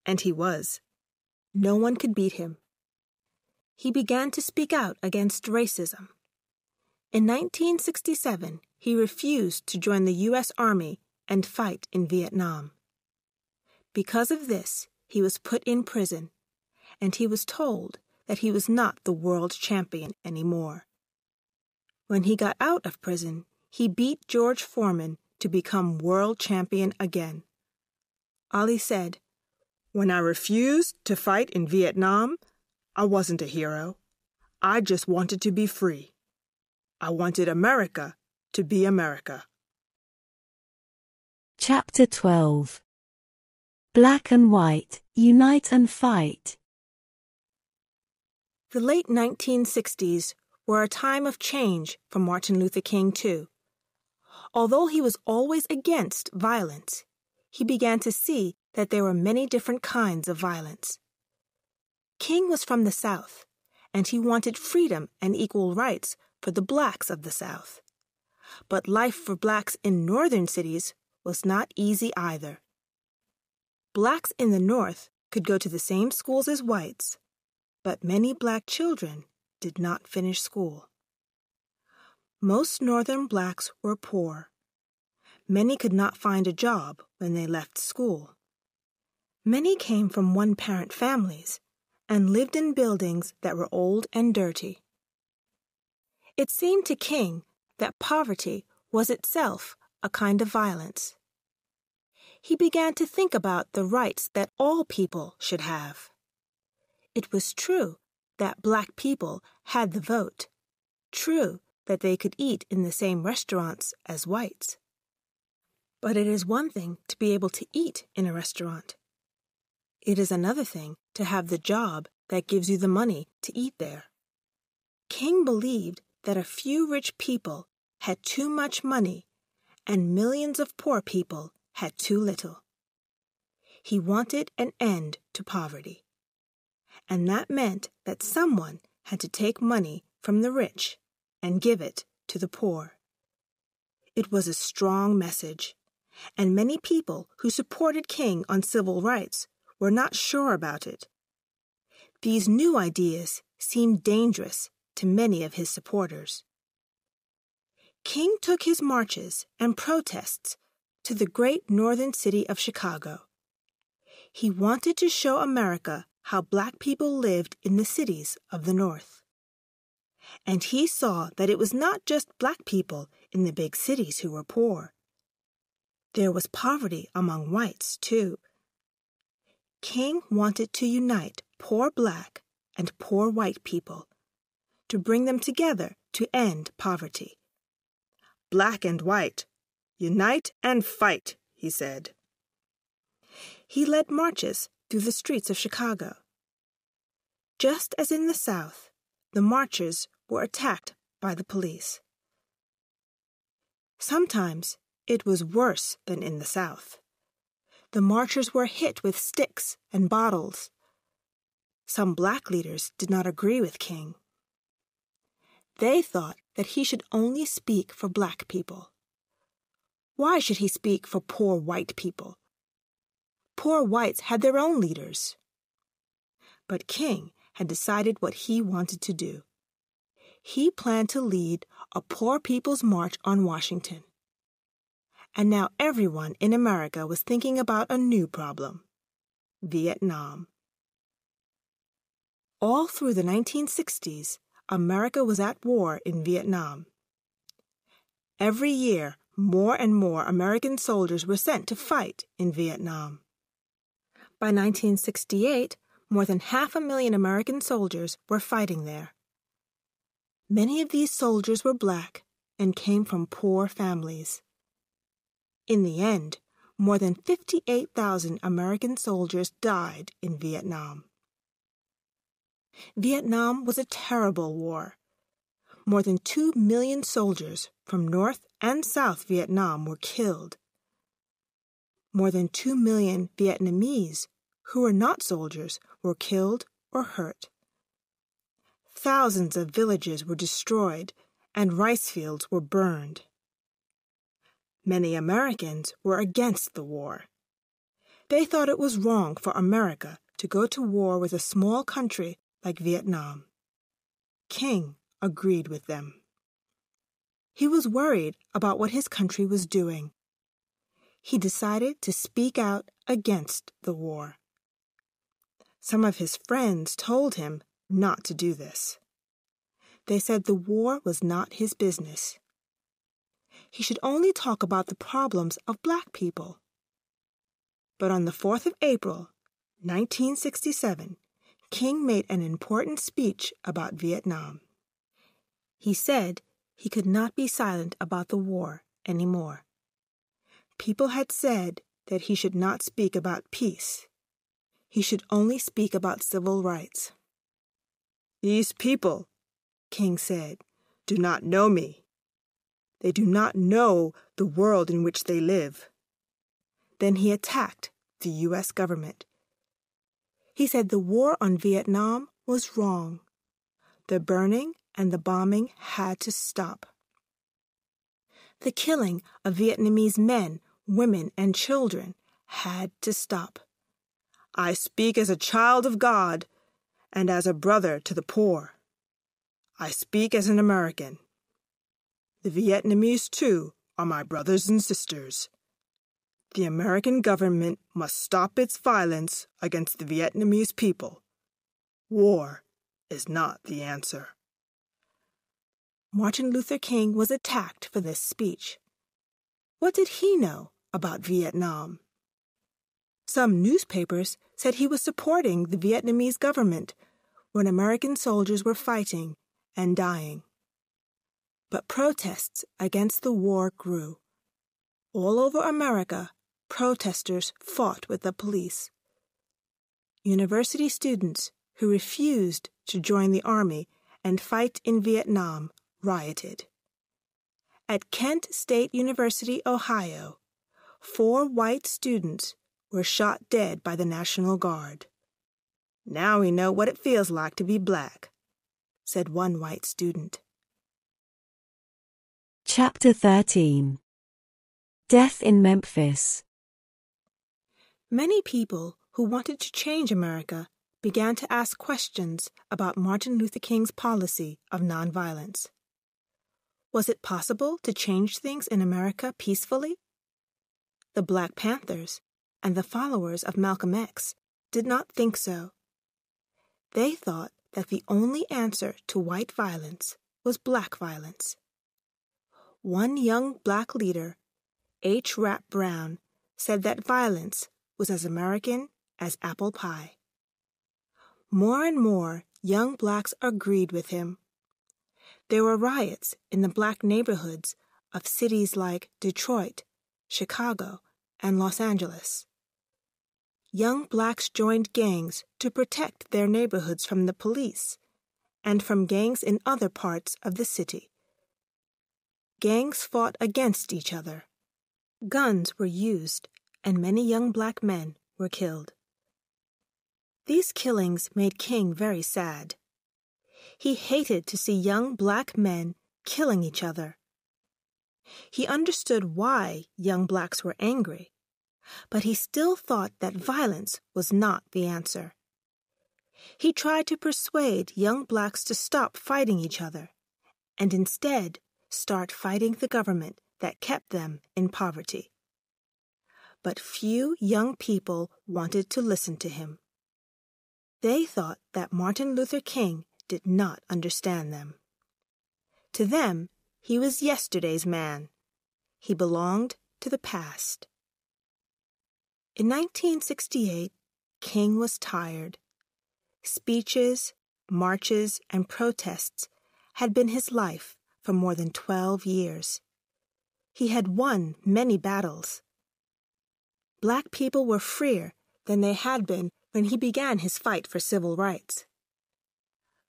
And he was. No one could beat him. He began to speak out against racism. In 1967, he refused to join the U.S. Army and fight in Vietnam. Because of this, he was put in prison, and he was told that he was not the world champion anymore. When he got out of prison, he beat George Foreman to become world champion again. Ali said, "When I refused to fight in Vietnam, I wasn't a hero. I just wanted to be free. I wanted America to be America." Chapter 12. Black and White, Unite and Fight. The late 1960s were a time of change for Martin Luther King, too. Although he was always against violence, he began to see that there were many different kinds of violence. King was from the South, and he wanted freedom and equal rights for the blacks of the South. But life for blacks in northern cities was not easy either. Blacks in the North could go to the same schools as whites, but many black children did not finish school. Most northern blacks were poor. Many could not find a job when they left school. Many came from one-parent families and lived in buildings that were old and dirty. It seemed to King that poverty was itself a kind of violence. He began to think about the rights that all people should have. It was true that black people had the vote, true that they could eat in the same restaurants as whites. But it is one thing to be able to eat in a restaurant. It is another thing to have the job that gives you the money to eat there. King believed that a few rich people had too much money and millions of poor people had too little. He wanted an end to poverty. And that meant that someone had to take money from the rich and give it to the poor. It was a strong message, and many people who supported King on civil rights were not sure about it. These new ideas seemed dangerous to many of his supporters. King took his marches and protests to the great northern city of Chicago. He wanted to show America how black people lived in the cities of the North. And he saw that it was not just black people in the big cities who were poor. There was poverty among whites, too. King wanted to unite poor black and poor white people, to bring them together to end poverty. "Black and white, unite and fight," he said. He led marches through the streets of Chicago. Just as in the South, the marchers were attacked by the police. Sometimes it was worse than in the South. The marchers were hit with sticks and bottles. Some black leaders did not agree with King. They thought that he should only speak for black people. Why should he speak for poor white people? Poor whites had their own leaders. But King had decided what he wanted to do. He planned to lead a Poor People's March on Washington. And now everyone in America was thinking about a new problem: Vietnam. All through the 1960s, America was at war in Vietnam. Every year, more and more American soldiers were sent to fight in Vietnam. By 1968, more than 500,000 American soldiers were fighting there. Many of these soldiers were black and came from poor families. In the end, more than 58,000 American soldiers died in Vietnam. Vietnam was a terrible war. more than 2 million soldiers from North and South Vietnam were killed. More than 2 million Vietnamese who were not soldiers were killed or hurt. Thousands of villages were destroyed and rice fields were burned. Many Americans were against the war. They thought it was wrong for America to go to war with a small country like Vietnam. King agreed with them. He was worried about what his country was doing. He decided to speak out against the war. Some of his friends told him not to do this. They said the war was not his business. He should only talk about the problems of black people. But on the 4th of April, 1967, King made an important speech about Vietnam. He said he could not be silent about the war anymore. People had said that he should not speak about peace. He should only speak about civil rights. "These people," King said, "do not know me. They do not know the world in which they live." Then he attacked the U.S. government. He said the war on Vietnam was wrong. The burning and the bombing had to stop. The killing of Vietnamese men, women, and children had to stop. "I speak as a child of God and as a brother to the poor. I speak as an American. The Vietnamese, too, are my brothers and sisters. The American government must stop its violence against the Vietnamese people. War is not the answer." Martin Luther King was attacked for this speech. What did he know about Vietnam? Some newspapers said he was supporting the Vietnamese government when American soldiers were fighting and dying. But protests against the war grew. All over America, protesters fought with the police. University students who refused to join the army and fight in Vietnam rioted. At Kent State University, Ohio, 4 white students were shot dead by the National Guard. "Now we know what it feels like to be black," said one white student. Chapter 13. Death in Memphis. Many people who wanted to change America began to ask questions about Martin Luther King's policy of nonviolence. Was it possible to change things in America peacefully? The Black Panthers and the followers of Malcolm X did not think so. They thought that the only answer to white violence was black violence. One young black leader, H. Rap Brown, said that violence was as American as apple pie. More and more young blacks agreed with him. There were riots in the black neighborhoods of cities like Detroit, Chicago, and Los Angeles. Young blacks joined gangs to protect their neighborhoods from the police and from gangs in other parts of the city. Gangs fought against each other. Guns were used, and many young black men were killed. These killings made King very sad. He hated to see young black men killing each other. He understood why young blacks were angry, but he still thought that violence was not the answer. He tried to persuade young blacks to stop fighting each other and instead start fighting the government that kept them in poverty. But few young people wanted to listen to him. They thought that Martin Luther King did not understand them. To them, he was yesterday's man. He belonged to the past. In 1968, King was tired. Speeches, marches, and protests had been his life for more than 12 years. He had won many battles. Black people were freer than they had been when he began his fight for civil rights.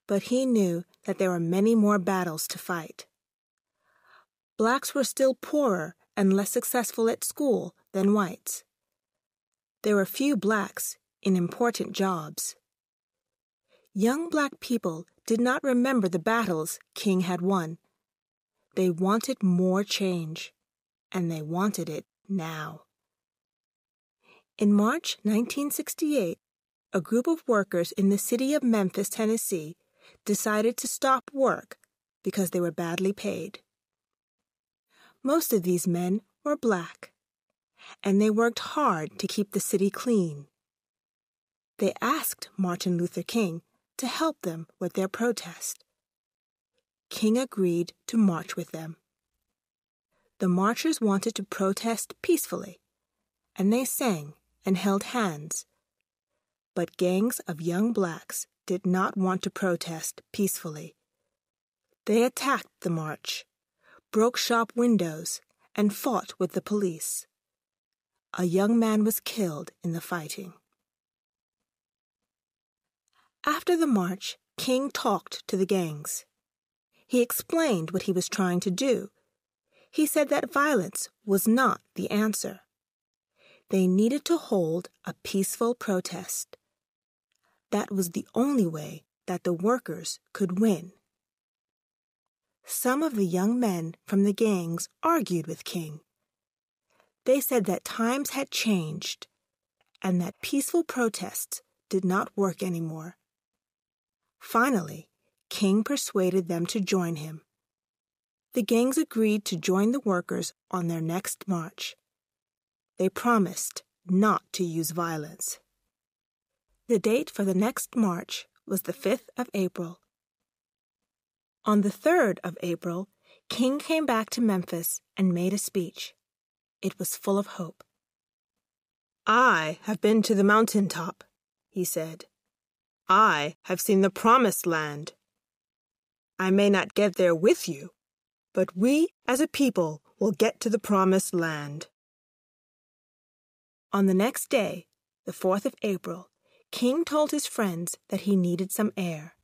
But he knew that there were many more battles to fight. Blacks were still poorer and less successful at school than whites. There were few blacks in important jobs. Young black people did not remember the battles King had won. They wanted more change, and they wanted it now. In March 1968, a group of workers in the city of Memphis, Tennessee, decided to stop work because they were badly paid. Most of these men were black, and they worked hard to keep the city clean. They asked Martin Luther King to help them with their protest. King agreed to march with them. The marchers wanted to protest peacefully, and they sang and held hands. But gangs of young blacks did not want to protest peacefully. They attacked the march, broke shop windows, and fought with the police. A young man was killed in the fighting. After the march, King talked to the gangs. He explained what he was trying to do. He said that violence was not the answer. They needed to hold a peaceful protest. That was the only way that the workers could win. Some of the young men from the gangs argued with King. They said that times had changed and that peaceful protests did not work anymore. Finally, King persuaded them to join him. The gangs agreed to join the workers on their next march. They promised not to use violence. The date for the next march was the 5th of April. On the 3rd of April, King came back to Memphis and made a speech. It was full of hope. "I have been to the mountaintop," he said. "I have seen the promised land. I may not get there with you, but we as a people will get to the promised land." On the next day, the 4th of April, King told his friends that he needed some air.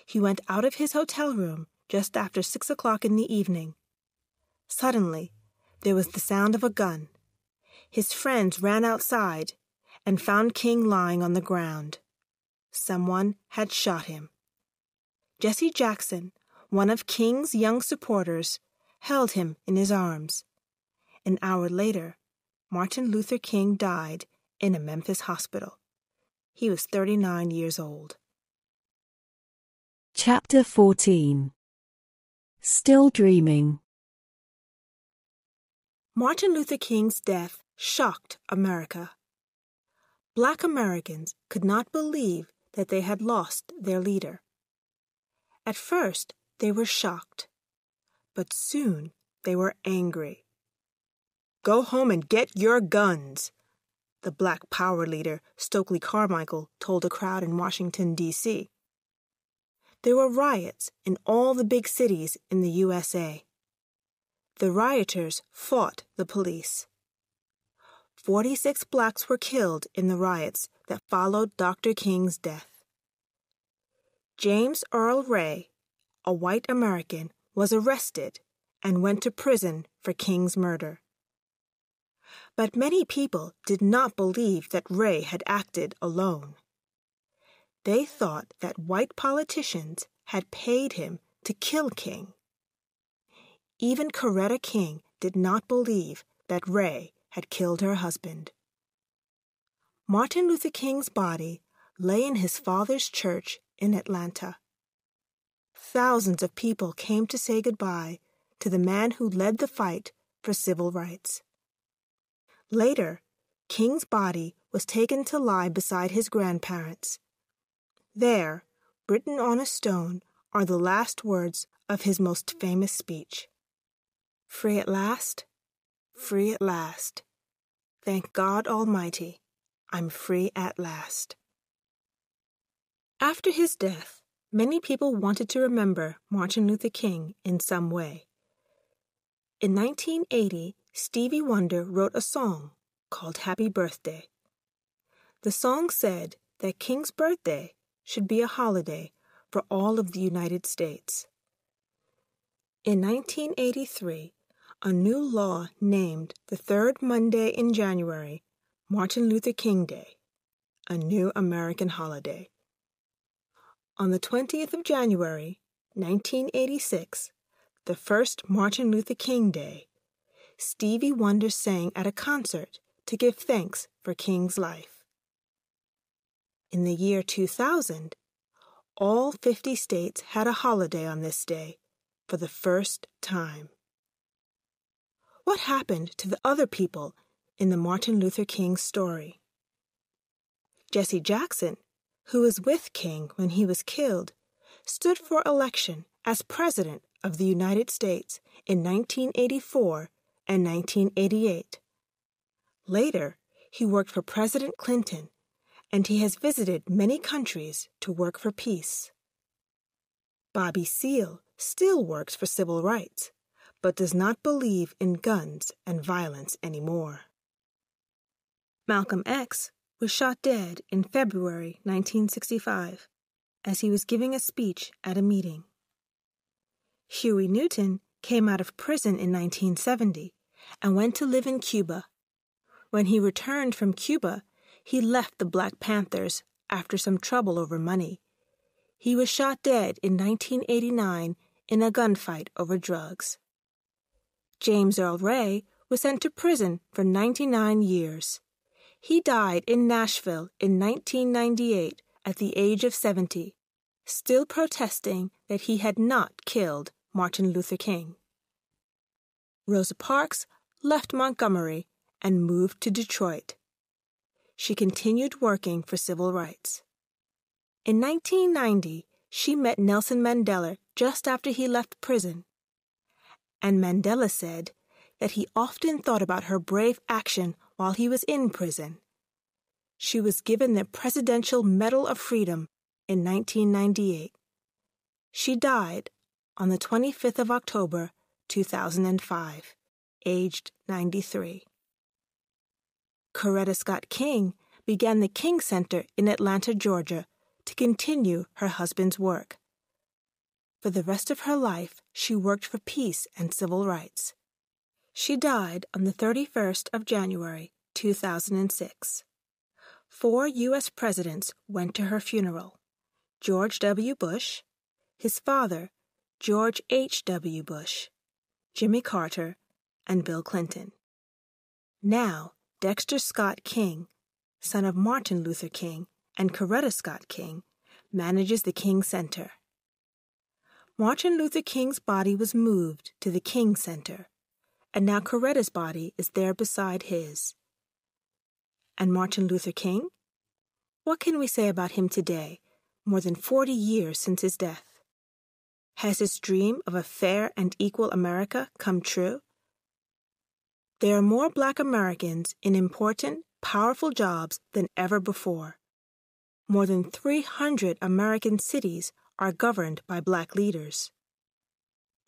He went out of his hotel room just after 6 o'clock in the evening. Suddenly, there was the sound of a gun. His friends ran outside and found King lying on the ground. Someone had shot him. Jesse Jackson, one of King's young supporters, held him in his arms. An hour later, Martin Luther King died in a Memphis hospital. He was 39 years old. Chapter 14. Still Dreaming. Martin Luther King's death shocked America. Black Americans could not believe that they had lost their leader. At first, they were shocked, but soon they were angry. "Go home and get your guns," the Black Power leader, Stokely Carmichael, told a crowd in Washington, D.C. There were riots in all the big cities in the USA. The rioters fought the police. 46 blacks were killed in the riots that followed Dr. King's death. James Earl Ray, a white American, was arrested and went to prison for King's murder. But many people did not believe that Ray had acted alone. They thought that white politicians had paid him to kill King. Even Coretta King did not believe that Ray had killed her husband. Martin Luther King's body lay in his father's church in Atlanta. Thousands of people came to say goodbye to the man who led the fight for civil rights. Later, King's body was taken to lie beside his grandparents. There, written on a stone, are the last words of his most famous speech. "Free at last, free at last. Thank God Almighty, I'm free at last." After his death, many people wanted to remember Martin Luther King in some way. In 1980, Stevie Wonder wrote a song called Happy Birthday. The song said that King's birthday should be a holiday for all of the United States. In 1983, a new law named the third Monday in January Martin Luther King Day, a new American holiday. On the 20th of January, 1986, the first Martin Luther King Day, Stevie Wonder sang at a concert to give thanks for King's life. In the year 2000, all 50 states had a holiday on this day for the first time. What happened to the other people in the Martin Luther King story? Jesse Jackson, who was with King when he was killed, stood for election as President of the United States in 1984 and 1988. Later, he worked for President Clinton, and he has visited many countries to work for peace. Bobby Seale still works for civil rights, but does not believe in guns and violence anymore. Malcolm X was shot dead in February 1965 as he was giving a speech at a meeting. Huey Newton came out of prison in 1970 and went to live in Cuba. When he returned from Cuba, he left the Black Panthers after some trouble over money. He was shot dead in 1989 in a gunfight over drugs. James Earl Ray was sent to prison for 99 years. He died in Nashville in 1998 at the age of 70, still protesting that he had not killed Martin Luther King. Rosa Parks left Montgomery and moved to Detroit. She continued working for civil rights. In 1990, she met Nelson Mandela just after he left prison. And Mandela said that he often thought about her brave action while he was in prison. She was given the Presidential Medal of Freedom in 1998. She died on the 25th of October, 2005, aged 93. Coretta Scott King began the King Center in Atlanta, Georgia, to continue her husband's work. For the rest of her life, she worked for peace and civil rights. She died on the 31st of January, 2006. 4 U.S. presidents went to her funeral: George W. Bush, his father, George H.W. Bush, Jimmy Carter, and Bill Clinton. Now, Dexter Scott King, son of Martin Luther King and Coretta Scott King, manages the King Center. Martin Luther King's body was moved to the King Center, and now Coretta's body is there beside his. And Martin Luther King? What can we say about him today, more than 40 years since his death? Has his dream of a fair and equal America come true? There are more Black Americans in important, powerful jobs than ever before. More than 300 American cities are governed by Black leaders.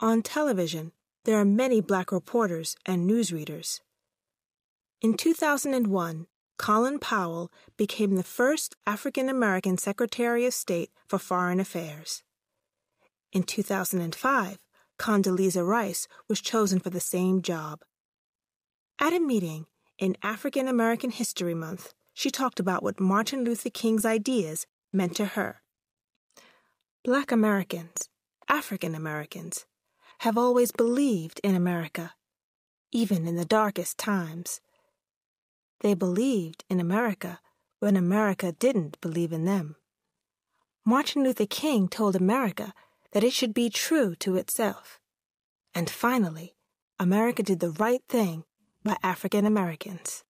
On television, there are many Black reporters and newsreaders. In 2001, Colin Powell became the first African American Secretary of State for Foreign Affairs. In 2005, Condoleezza Rice was chosen for the same job. At a meeting in African American History Month, she talked about what Martin Luther King's ideas meant to her. Black Americans, African Americans, have always believed in America, even in the darkest times. They believed in America when America didn't believe in them. Martin Luther King told America that it should be true to itself. And finally, America did the right thing by African Americans.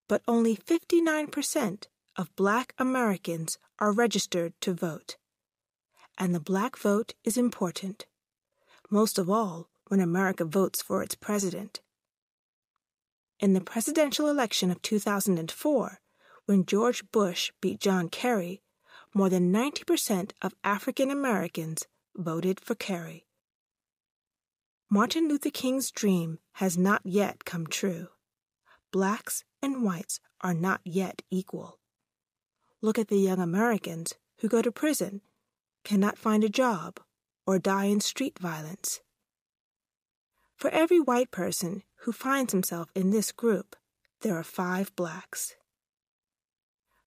But only 59% of Black Americans are registered to vote. And the Black vote is important, most of all when America votes for its president. In the presidential election of 2004, when George Bush beat John Kerry, more than 90% of African Americans voted for Kerry. Martin Luther King's dream has not yet come true. Blacks and whites are not yet equal. Look at the young Americans who go to prison cannot find a job or die in street violence. For every white person who finds himself in this group, there are 5 blacks.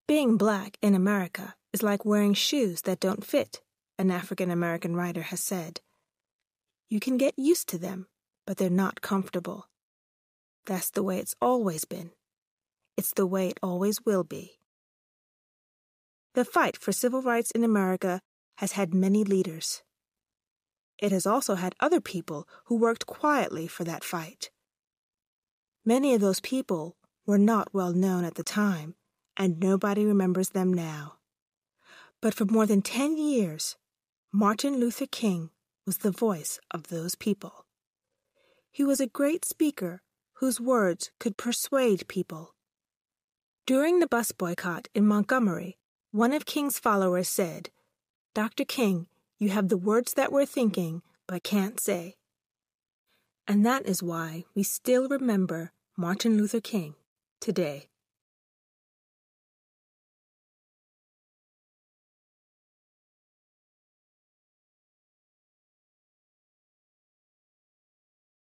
Being black in America is like wearing shoes that don't fit, an African American writer has said. You can get used to them, but they're not comfortable. That's the way it's always been. It's the way it always will be. The fight for civil rights in America has had many leaders. It has also had other people who worked quietly for that fight. Many of those people were not well known at the time, and nobody remembers them now. But for more than 10 years, Martin Luther King was the voice of those people. He was a great speaker whose words could persuade people. During the bus boycott in Montgomery, one of King's followers said, "Dr. King, you have the words that we're thinking but can't say." And that is why we still remember Martin Luther King today.